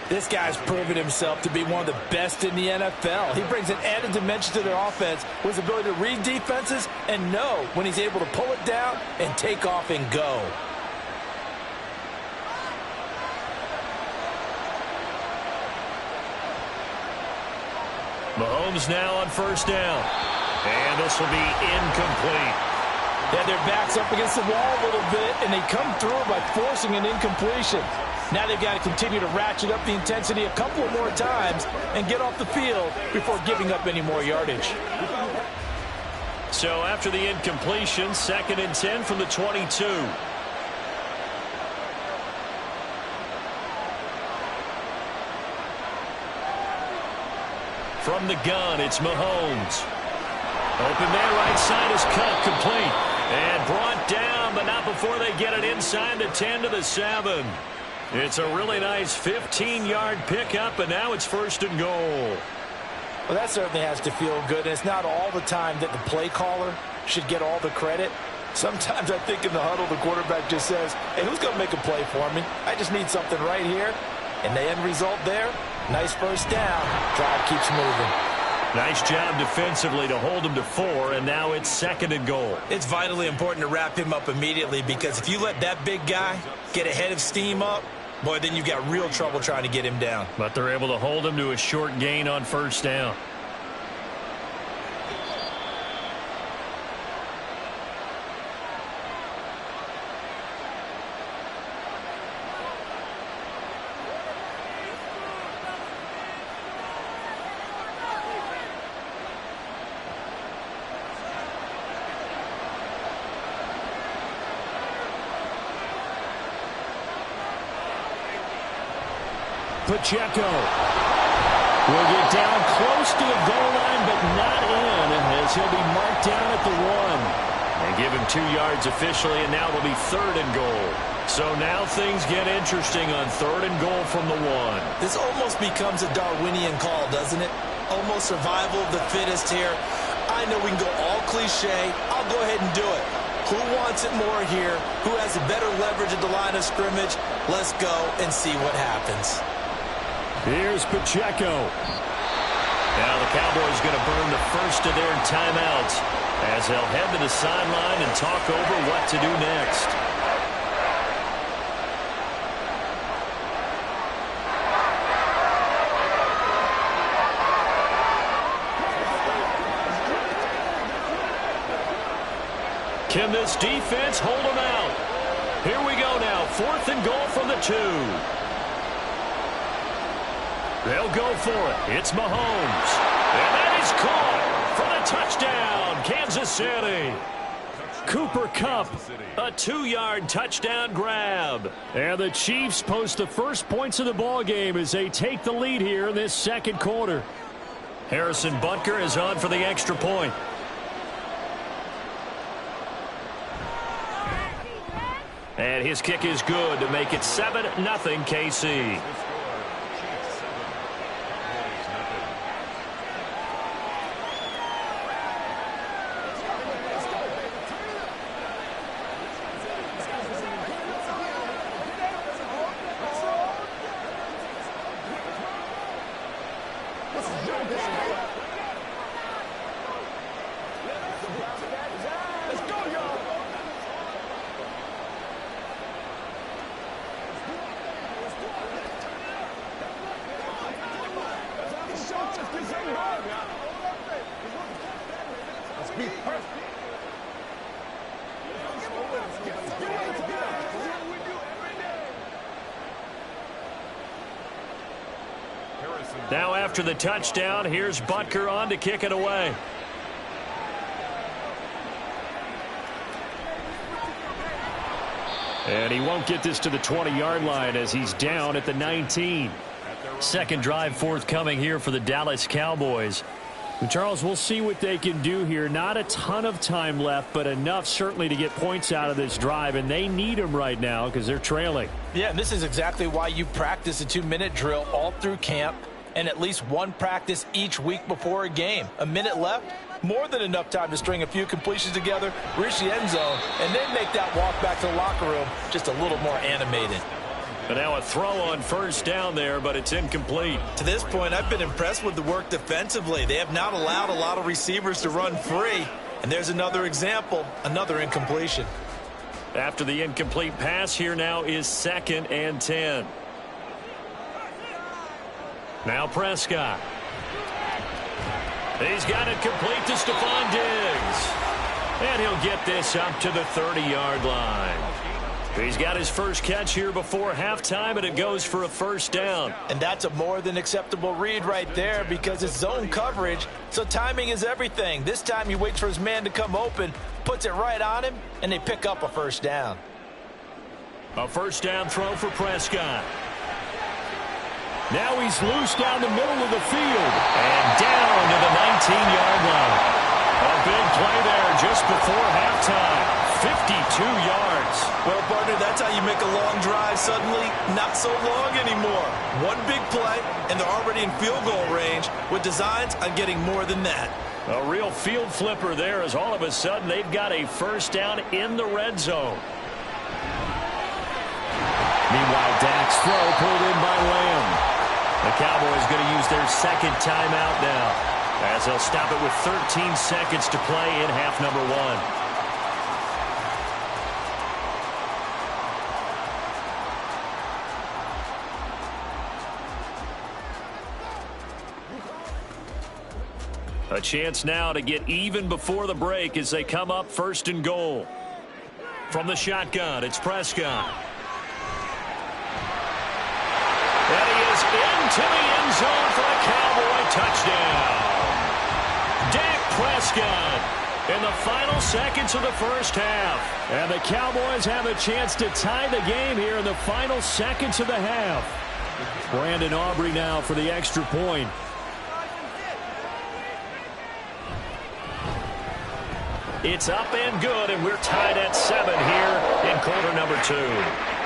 [SPEAKER 4] This guy's proven himself to be one of the best in the NFL. He brings an added dimension to their offense with his ability to read defenses and know when he's able to pull it down and take off and go.
[SPEAKER 1] Mahomes now on first down. And this will be incomplete.
[SPEAKER 4] They had their backs up against the wall a little bit, and they come through by forcing an incompletion. Now they've got to continue to ratchet up the intensity a couple of more times and get off the field before giving up any more yardage.
[SPEAKER 1] So after the incompletion, 2nd and 10 from the 22. From the gun, it's Mahomes. Open man, right side is cut, complete. And brought down, but not before they get it inside the 10 to the 7. It's a really nice 15-yard pickup, and now it's 1st and goal.
[SPEAKER 4] Well, that certainly has to feel good, and it's not all the time that the play caller should get all the credit. Sometimes I think in the huddle, the quarterback just says, hey, who's going to make a play for me? I just need something right here. And the end result there, nice first down. Drive keeps moving.
[SPEAKER 1] Nice job defensively to hold him to 4, and now it's 2nd and goal.
[SPEAKER 3] It's vitally important to wrap him up immediately because if you let that big guy get ahead of steam up, boy, then you've got real trouble trying to get him down.
[SPEAKER 1] But they're able to hold him to a short gain on first down.
[SPEAKER 2] Pacheco. Will get down close to the goal line, but not in, as he'll be marked down at the 1.
[SPEAKER 1] And give him 2 yards officially, and now it'll be 3rd and goal. So now things get interesting on 3rd and goal from the 1.
[SPEAKER 3] This almost becomes a Darwinian call, doesn't it? Almost survival of the fittest here. I know we can go all cliche. I'll go ahead and do it. Who wants it more here? Who has a better leverage at the line of scrimmage? Let's go and see what happens.
[SPEAKER 2] Here's Pacheco.
[SPEAKER 1] Now the Cowboys going to burn the first of their timeouts as they'll head to the sideline and talk over what to do next. Can this defense hold them out? Here we go now. 4th and goal from the 2. They'll go for it. It's Mahomes. And that is caught for the touchdown, Kansas City.
[SPEAKER 2] Cooper Kupp.
[SPEAKER 1] A 2-yard touchdown grab.
[SPEAKER 2] And the Chiefs post the first points of the ball game as they take the lead here in this 2nd quarter.
[SPEAKER 1] Harrison Butker is on for the extra point. And his kick is good to make it 7-0 KC. Now after the touchdown, here's Butker on to kick it away.
[SPEAKER 2] And he won't get this to the 20-yard line as he's down at the 19.
[SPEAKER 1] Second drive forthcoming here for the Dallas Cowboys.
[SPEAKER 2] And Charles, we'll see what they can do here. Not a ton of time left, but enough certainly to get points out of this drive, and they need them right now because they're trailing.
[SPEAKER 4] Yeah, and this is exactly why you practice a 2-minute drill all through camp and at least one practice each week before a game. A minute left, more than enough time to string a few completions together, reach the end zone, and then make that walk back to the locker room just a little more animated.
[SPEAKER 1] But now a throw on first down there, but it's incomplete.
[SPEAKER 3] To this point, I've been impressed with the work defensively. They have not allowed a lot of receivers to run free. And there's another example, another incompletion.
[SPEAKER 1] After the incomplete pass, here now is 2nd and 10. Now Prescott. He's got it complete to Stephon Diggs. And he'll get this up to the 30-yard line. He's got his first catch here before halftime, and it goes for a first down.
[SPEAKER 4] And that's a more than acceptable read right there because it's zone coverage, so timing is everything. This time he waits for his man to come open, puts it right on him, and they pick up a first down.
[SPEAKER 1] A first down throw for Prescott.
[SPEAKER 2] Now he's loose down the middle of the field.
[SPEAKER 1] And down to the 19-yard line. A big play there just before halftime. 52 yards.
[SPEAKER 3] Well, partner, that's how you make a long drive suddenly not so long anymore. One big play, and they're already in field goal range with designs on getting more than that.
[SPEAKER 1] A real field flipper there as all of a sudden they've got a first down in the red zone.
[SPEAKER 2] Meanwhile, Dak's throw pulled in by Lamb.
[SPEAKER 1] The Cowboys going to use their second timeout now as they'll stop it with 13 seconds to play in half number 1. A chance now to get even before the break as they come up 1st and goal. From the shotgun, it's Prescott. And he is into the end zone for a Cowboy touchdown. Dak Prescott in the final seconds of the first half.
[SPEAKER 2] And the Cowboys have a chance to tie the game here in the final seconds of the half. Brandon Aubrey now for the extra point.
[SPEAKER 1] It's up and good, and we're tied at 7 here in quarter number 2.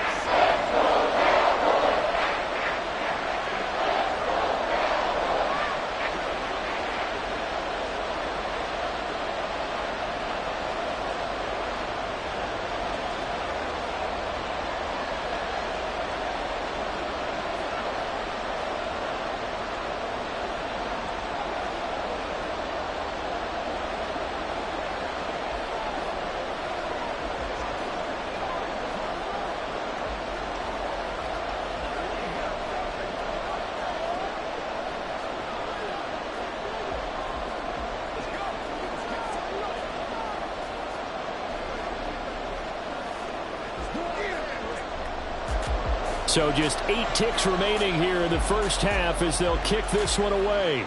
[SPEAKER 1] So just 8 ticks remaining here in the first half as they'll kick this one away.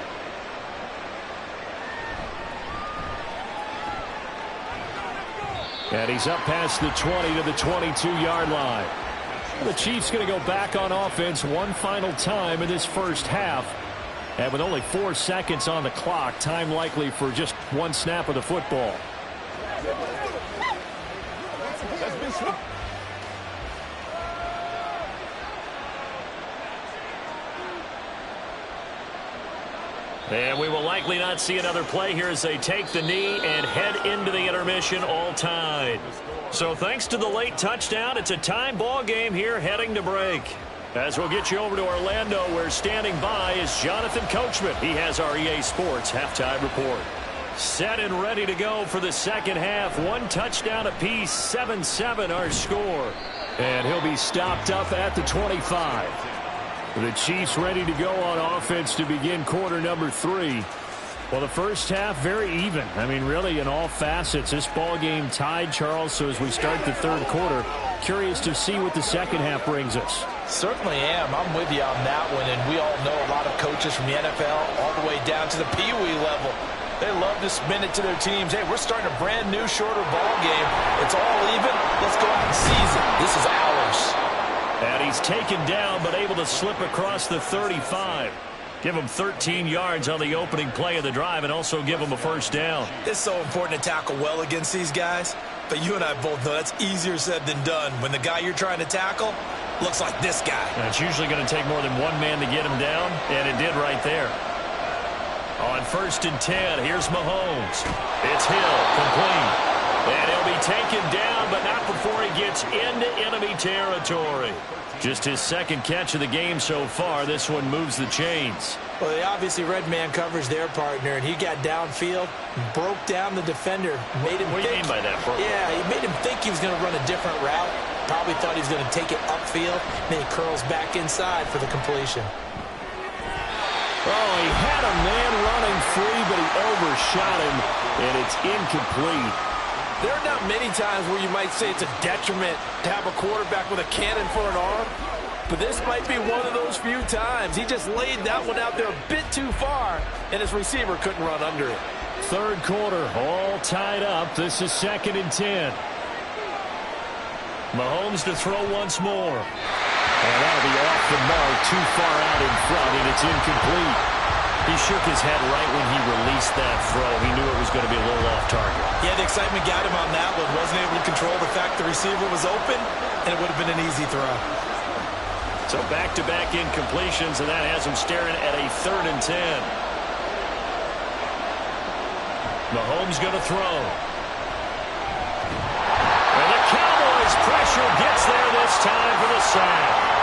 [SPEAKER 1] And he's up past the 20 to the 22-yard line. The Chiefs going to go back on offense one final time in this first half. And with only 4 seconds on the clock, time likely for just one snap of the football. And we will likely not see another play here as they take the knee and head into the intermission all tied. So thanks to the late touchdown, it's a time ball game here heading to break. As we'll get you over to Orlando, where standing by is Jonathan Coachman. He has our EA Sports halftime report. Set and ready to go for the second half. 1 touchdown apiece, 7-7 our score. And he'll be stopped up at the 25. The Chiefs ready to go on offense to begin quarter number 3. Well, the first half very even. I mean, really in all facets. This ball game tied, Charles. So as we start the third quarter, curious to see what the second half brings us.
[SPEAKER 4] Certainly am. I'm with you on that one. And we all know a lot of coaches from the NFL all the way down to the Pee Wee level. They love to spin it to their teams. Hey, we're starting a brand new, shorter ball game. It's all even. Let's go out and seize it. This is ours.
[SPEAKER 1] And he's taken down, but able to slip across the 35. Give him 13 yards on the opening play of the drive and also give him a first down.
[SPEAKER 3] It's so important to tackle well against these guys, but you and I both know that's easier said than done when the guy you're trying to tackle looks like this guy.
[SPEAKER 1] And it's usually going to take more than one man to get him down, and it did right there. On 1st and 10, here's Mahomes. It's Hill, complete. And he'll be taken down, but not before he gets into enemy territory. Just his second catch of the game so far. This one moves the chains.
[SPEAKER 3] Well, they obviously read man coverage their partner, and he got downfield, broke down the defender, made him
[SPEAKER 1] What do you mean by that, bro?
[SPEAKER 3] Yeah, he made him think he was going to run a different route. Probably thought he was going to take it upfield, then he curls back inside for the completion.
[SPEAKER 2] Oh, he had a man running free, but he overshot him, and it's incomplete.
[SPEAKER 6] There are not many times where you might say it's a detriment to have a quarterback with a cannon for an arm, but this might be one of those few times. He just laid that one out there a bit too far, and his receiver couldn't run under it.
[SPEAKER 2] Third quarter, all tied up. This is 2nd and 10.
[SPEAKER 1] Mahomes to throw once more.
[SPEAKER 2] And that'll be off the mark, too far out in front, and it's incomplete.
[SPEAKER 1] He shook his head right when he released that throw. He knew it was going to be a little off target.
[SPEAKER 3] Yeah, the excitement got him on that one. Wasn't able to control the fact the receiver was open, and it would have been an easy throw.
[SPEAKER 1] So back-to-back incompletions, and that has him staring at a 3rd and 10. Mahomes going to throw. And the Cowboys pressure gets there this time for the sack.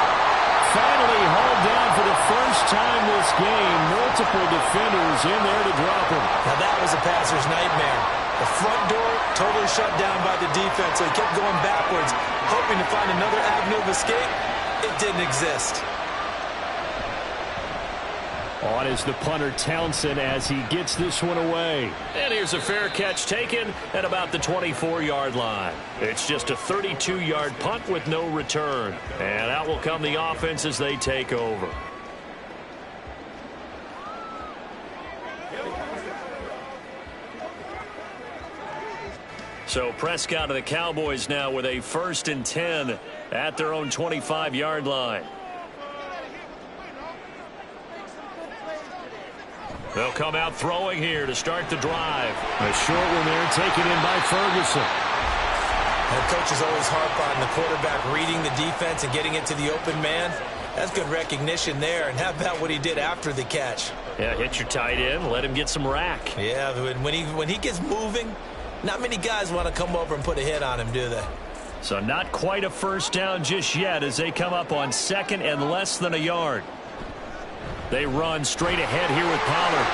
[SPEAKER 2] Finally hauled down for the first time this game. Multiple defenders in there to drop him.
[SPEAKER 3] Now that was a passer's nightmare. The front door totally shut down by the defense, so he kept going backwards, hoping to find another avenue of escape. It didn't exist.
[SPEAKER 2] On is the punter Townsend as he gets this one away.
[SPEAKER 1] And here's a fair catch taken at about the 24-yard line. It's just a 32-yard punt with no return. And out will come the offense as they take over. So Prescott of the Cowboys now with a 1st and 10 at their own 25-yard line. They'll come out throwing here to start the drive.
[SPEAKER 2] A short one there taken in by Ferguson.
[SPEAKER 3] And coaches always harp on the quarterback reading the defense and getting it to the open man. That's good recognition there. And how about what he did after the catch?
[SPEAKER 1] Yeah, hit your tight end, let him get some rack.
[SPEAKER 3] Yeah, when he gets moving, not many guys want to come over and put a hit on him, do they?
[SPEAKER 1] So not quite a first down just yet as they come up on 2nd and less than a yard. They run straight ahead here with Pollard.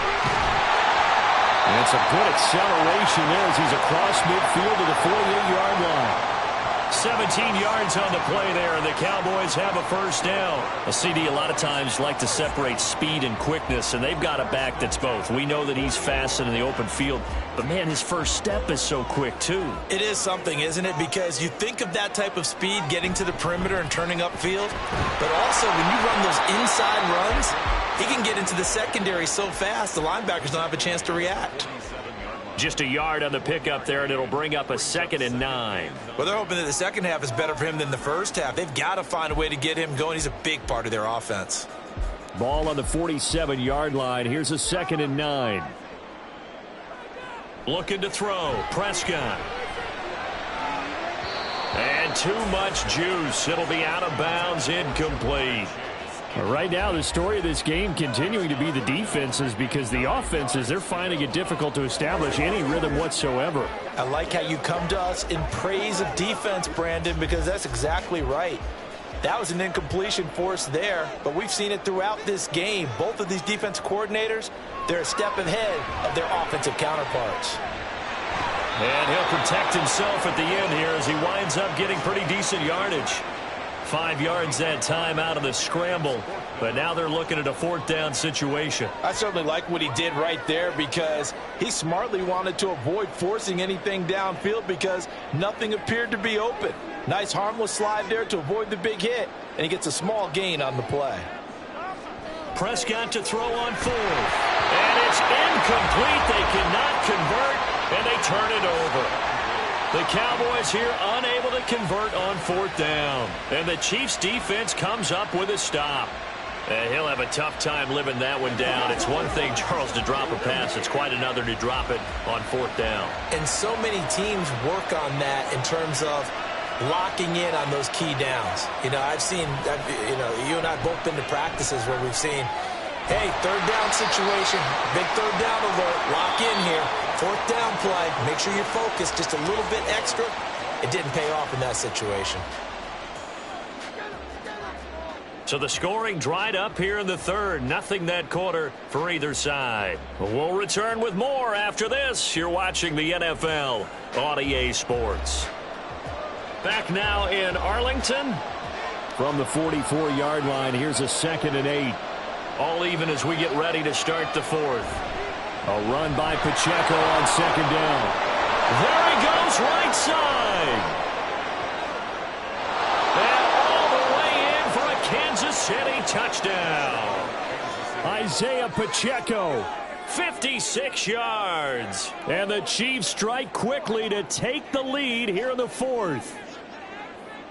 [SPEAKER 2] And it's a good acceleration there as he's across midfield to the 48-yard line.
[SPEAKER 1] 17 yards on the play there, and the Cowboys have a first down. A CD a lot of times like to separate speed and quickness, and they've got a back that's both. We know that he's fast in the open field, but, man, his first step is so quick, too.
[SPEAKER 3] It is something, isn't it? Because you think of that type of speed getting to the perimeter and turning upfield, but also when you run those inside runs, he can get into the secondary so fast the linebackers don't have a chance to react.
[SPEAKER 1] Just a yard on the pickup there, and it'll bring up a 2nd and 9.
[SPEAKER 3] Well, they're hoping that the second half is better for him than the first half. They've got to find a way to get him going. He's a big part of their offense.
[SPEAKER 2] Ball on the 47-yard line. Here's a 2nd and 9.
[SPEAKER 1] Looking to throw. Prescott. And too much juice. It'll be out of bounds, incomplete.
[SPEAKER 2] Right now, the story of this game continuing to be the defenses because the offenses, they're finding it difficult to establish any rhythm whatsoever.
[SPEAKER 3] I like how you come to us in praise of defense, Brandon, because that's exactly right. That was an incompletion force there, but we've seen it throughout this game. Both of these defense coordinators, they're a step ahead of their offensive counterparts.
[SPEAKER 1] And he'll protect himself at the end here as he winds up getting pretty decent yardage. 5 yards that time out of the scramble, but now they're looking at a 4th down situation.
[SPEAKER 4] I certainly like what he did right there because he smartly wanted to avoid forcing anything downfield because nothing appeared to be open. Nice harmless slide there to avoid the big hit, and he gets a small gain on the play.
[SPEAKER 1] Prescott to throw on 4th, and it's incomplete. They cannot convert, and they turn it over. The Cowboys here unable to convert on 4th down. And the Chiefs defense comes up with a stop. And he'll have a tough time living that one down. It's one thing, Charles, to drop a pass. It's quite another to drop it on 4th down.
[SPEAKER 3] And so many teams work on that in terms of locking in on those key downs. You know, you and I both been to practices where we've seen, hey, 3rd down situation, big 3rd down alert, lock in here. 4th down play, make sure you're focused just a little bit extra. It didn't pay off in that situation.
[SPEAKER 1] So the scoring dried up here in the 3rd. Nothing that quarter for either side. We'll return with more after this. You're watching the NFL on EA Sports. Back now in Arlington.
[SPEAKER 2] From the 44-yard line, here's a 2nd and 8.
[SPEAKER 1] All even as we get ready to start the 4th.
[SPEAKER 2] A run by Pacheco on 2nd down.
[SPEAKER 1] There he goes, right side. And all the way in for a Kansas City touchdown.
[SPEAKER 2] Isaiah Pacheco.
[SPEAKER 1] 56 yards.
[SPEAKER 2] And the Chiefs strike quickly to take the lead here in the 4th.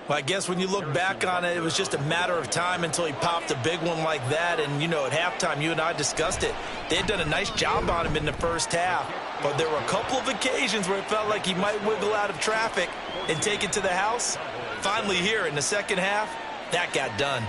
[SPEAKER 3] Well, I guess when you look back on it, it was just a matter of time until he popped a big one like that. And, you know, at halftime, you and I discussed it. They had done a nice job on him in the first half. But there were a couple of occasions where it felt like he might wiggle out of traffic and take it to the house. Finally here in the second half, that got done.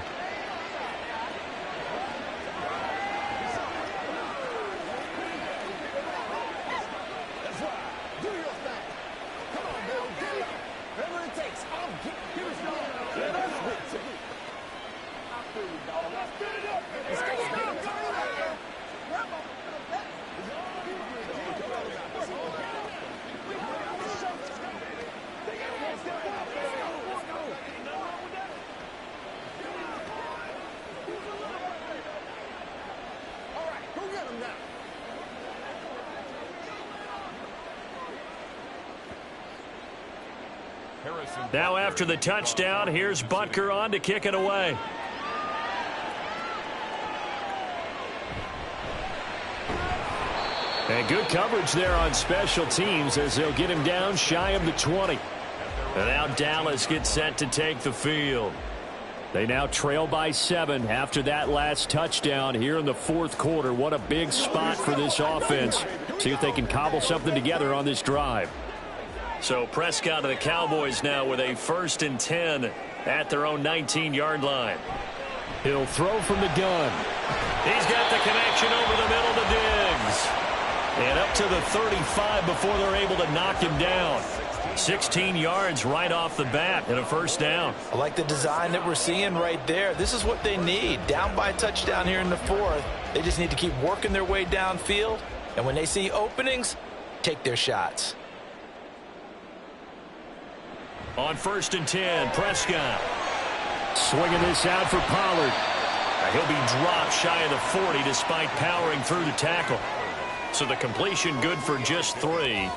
[SPEAKER 1] Now after the touchdown, here's Butker on to kick it away.
[SPEAKER 2] And good coverage there on special teams as they'll get him down shy of the 20.
[SPEAKER 1] And now Dallas gets set to take the field.
[SPEAKER 2] They now trail by 7 after that last touchdown here in the fourth quarter. What a big spot for this offense. See if they can cobble something together on this drive.
[SPEAKER 1] So Prescott of the Cowboys now with a 1st and 10 at their own 19-yard line.
[SPEAKER 2] He'll throw from the gun.
[SPEAKER 1] He's got the connection over the middle to Diggs. And up to the 35 before they're able to knock him down. 16 yards right off the bat and a 1st down.
[SPEAKER 4] I like the design that we're seeing right there. This is what they need. Down by a touchdown here in the 4th. They just need to keep working their way downfield. And when they see openings, take their shots.
[SPEAKER 1] On 1st and 10, Prescott.
[SPEAKER 2] Swinging this out for Pollard.
[SPEAKER 1] He'll be dropped shy of the 40 despite powering through the tackle. So the completion good for just 3.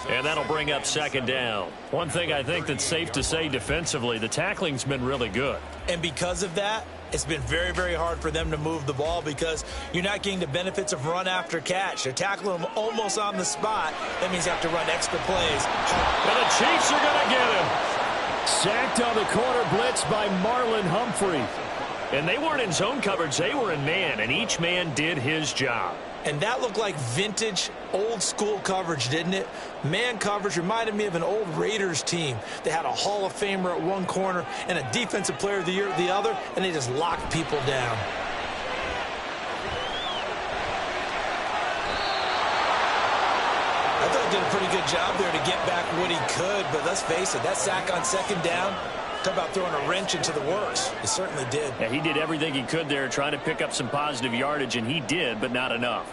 [SPEAKER 1] And that'll bring up 2nd down. One thing I think that's safe to say defensively, the tackling's been really good.
[SPEAKER 3] And because of that, it's been very, very hard for them to move the ball because you're not getting the benefits of run after catch. They're tackling them almost on the spot. That means you have to run extra plays.
[SPEAKER 1] And the Chiefs are going to get him.
[SPEAKER 2] Sacked on the corner blitz by Marlon Humphrey.
[SPEAKER 1] And they weren't in zone coverage. They were in man, and each man did his job.
[SPEAKER 3] And that looked like vintage, old-school coverage, didn't it? Man coverage reminded me of an old Raiders team. They had a Hall of Famer at one corner and a Defensive Player of the Year at the other, and they just locked people down. I thought he did a pretty good job there to get back what he could, but let's face it, that sack on 2nd down, talk about throwing a wrench into the works. It certainly did.
[SPEAKER 1] Yeah, he did everything he could there trying to pick up some positive yardage, and he did, but not enough.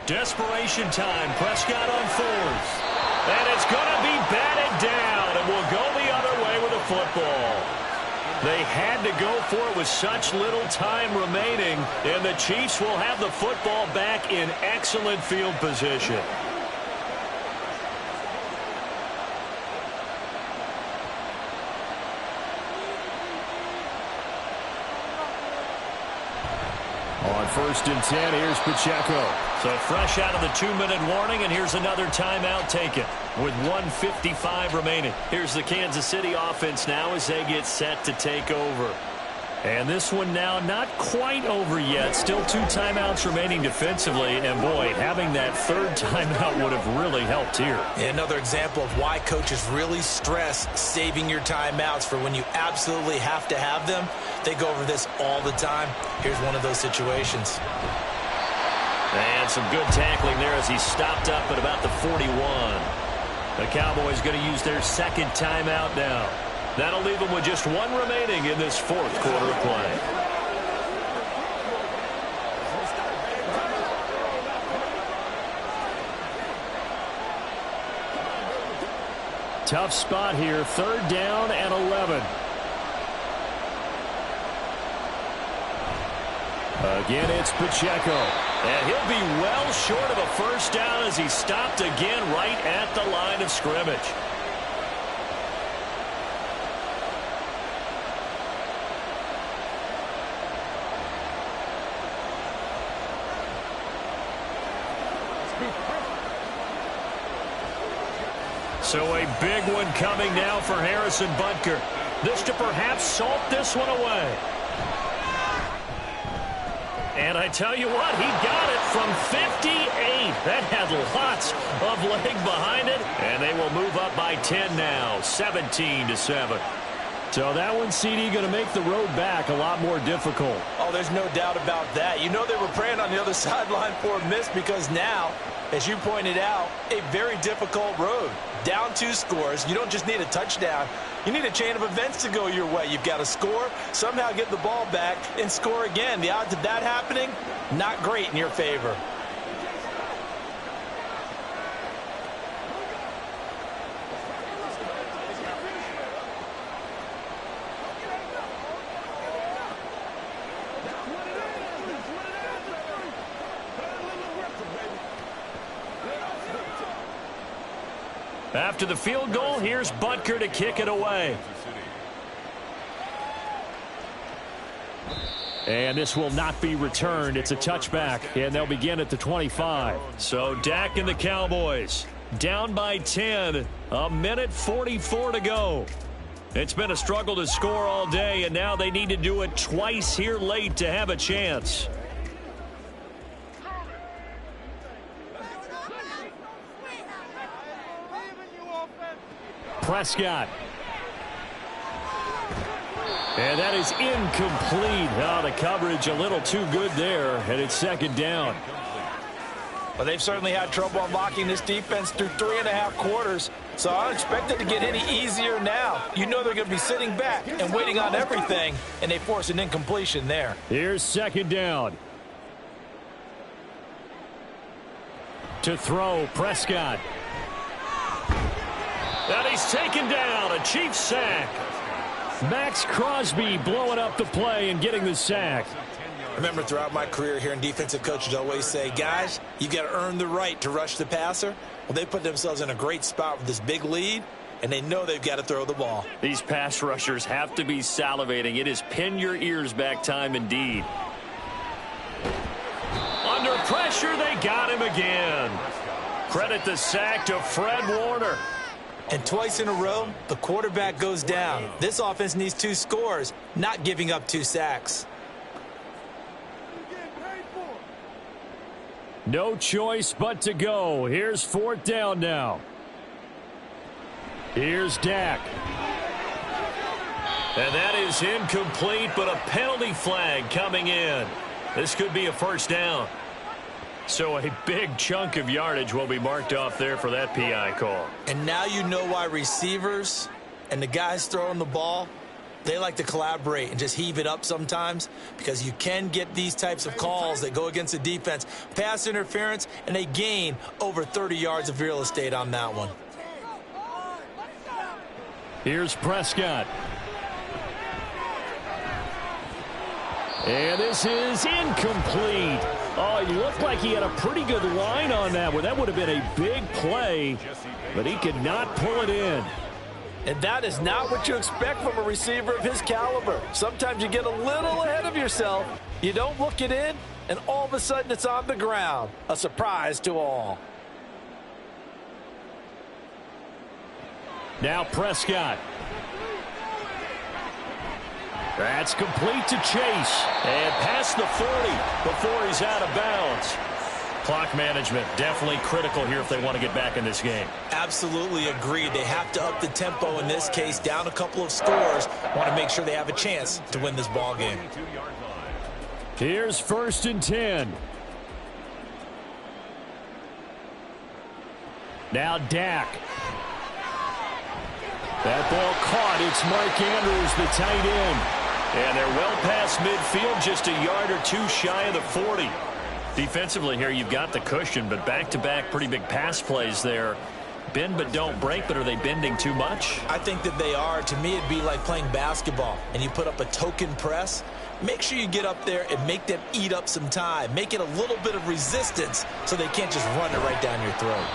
[SPEAKER 1] Desperation time. Prescott on 4th. And it's going to be batted down, and will go the other way with the football. They had to go for it with such little time remaining, and the Chiefs will have the football back in excellent field position.
[SPEAKER 2] On 1st and 10, here's Pacheco.
[SPEAKER 1] So fresh out of the 2-minute warning, and here's another timeout taken with 1:55 remaining. Here's the Kansas City offense now as they get set to take over. And this one now not quite over yet. Still 2 timeouts remaining defensively. And, boy, having that 3rd timeout would have really helped here.
[SPEAKER 3] Another example of why coaches really stress saving your timeouts for when you absolutely have to have them. They go over this all the time. Here's one of those situations.
[SPEAKER 1] And some good tackling there as he stopped up at about the 41. The Cowboys going to use their 2nd timeout now. That'll leave them with just 1 remaining in this 4th quarter of play.
[SPEAKER 2] Tough spot here. 3rd down and 11. Again, it's Pacheco.
[SPEAKER 1] And he'll be well short of a 1st down as he stopped again right at the line of scrimmage. So a big one coming now for Harrison Butker. This to perhaps salt this one away. And I tell you what, he got it from 58. That had lots of leg behind it. And they will move up by 10 now, 17-7.
[SPEAKER 2] So that one, CD, going to make the road back a lot more difficult.
[SPEAKER 4] Oh, there's no doubt about that. You know they were praying on the other sideline for a miss because now, as you pointed out, a very difficult road. Down 2 scores. You don't just need a touchdown. You need a chain of events to go your way. You've got to score, somehow get the ball back, and score again. The odds of that happening, not great in your favor.
[SPEAKER 1] After the field goal, here's Butker to kick it away.
[SPEAKER 2] And this will not be returned. It's a touchback, and they'll begin at the 25.
[SPEAKER 1] So Dak and the Cowboys down by 10. A minute 44 to go. It's been a struggle to score all day, and now they need to do it twice here late to have a chance.
[SPEAKER 2] Prescott. And that is incomplete. Oh, the coverage a little too good there, and it's second down.
[SPEAKER 4] Well, they've certainly had trouble unlocking this defense through 3.5 quarters, so I don't expect it to get any easier now. You know they're going to be sitting back and waiting on everything, and they force an incompletion there.
[SPEAKER 2] Here's second down. To throw, Prescott.
[SPEAKER 1] And he's taken down. A Chiefs sack.
[SPEAKER 2] Max Crosby blowing up the play and getting the sack.
[SPEAKER 3] Remember, throughout my career here in defensive coaches always say, guys, you got to earn the right to rush the passer. Well, they put themselves in a great spot with this big lead, and they know they've got to throw the ball.
[SPEAKER 1] These pass rushers have to be salivating. It is pin your ears back time indeed. Under pressure, they got him again. Credit the sack to Fred Warner.
[SPEAKER 3] And twice in a row, the quarterback goes down. This offense needs 2 scores, not giving up 2 sacks.
[SPEAKER 2] No choice but to go. Here's fourth down now. Here's Dak.
[SPEAKER 1] And that is incomplete, but a penalty flag coming in. This could be a first down. So a big chunk of yardage will be marked off there for that PI call.
[SPEAKER 3] And now you know why receivers and the guys throwing the ball, they like to collaborate and just heave it up sometimes, because you can get these types of calls that go against the defense. Pass interference, and they gain over 30 yards of real estate on that one.
[SPEAKER 2] Here's Prescott. And this is incomplete. Oh, he looked like he had a pretty good line on that one. That would have been a big play, but he could not pull it in.
[SPEAKER 6] And that is not what you expect from a receiver of his caliber. Sometimes you get a little ahead of yourself. You don't look it in, and all of a sudden it's on the ground. A surprise to all.
[SPEAKER 2] Now Prescott. That's complete to Chase.
[SPEAKER 1] And past the 40 before he's out of bounds. Clock management definitely critical here if they want to get back in this game.
[SPEAKER 3] Absolutely agreed. They have to up the tempo in this case, down a couple of scores. Want to make sure they have a chance to win this ball game.
[SPEAKER 2] Here's first and 10. Now Dak. That ball caught. It's Mark Andrews, the tight end.
[SPEAKER 1] And they're well past midfield, just a yard or 2 shy of the 40. Defensively here, you've got the cushion, but back-to-back pretty big pass plays there. Bend but don't break, but are they bending too much?
[SPEAKER 3] I think that they are. To me, it'd be like playing basketball, and you put up a token press. Make sure you get up there and make them eat up some time. Make it a little bit of resistance so they can't just run it right down your throat.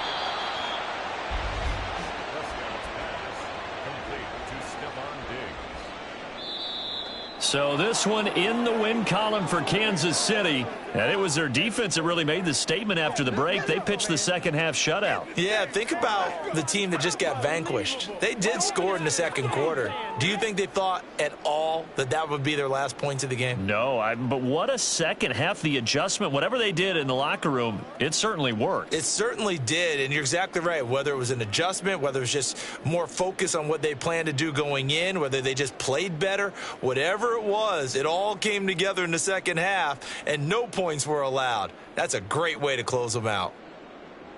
[SPEAKER 1] So this one in the win column for Kansas City. And it was their defense that really made the statement after the break. They pitched the second half shutout.
[SPEAKER 3] Yeah, think about the team that just got vanquished. They did score in the second quarter. Do you think they thought at all that that would be their last points of the game?
[SPEAKER 1] No, but what a second half. The adjustment, whatever they did in the locker room, it certainly worked.
[SPEAKER 3] It certainly did, and you're exactly right. Whether it was an adjustment, whether it was just more focus on what they planned to do going in, whether they just played better, whatever it was, it all came together in the second half, and no points were allowed. That's a great way to close them out.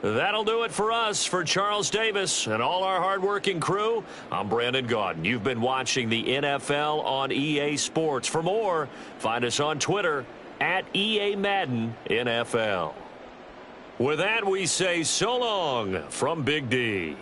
[SPEAKER 1] That'll do it for us. For Charles Davis and all our hardworking crew, I'm Brandon Gaudin. You've been watching the NFL on EA Sports. For more, find us on Twitter at EA Madden NFL. With that, we say so long from Big D.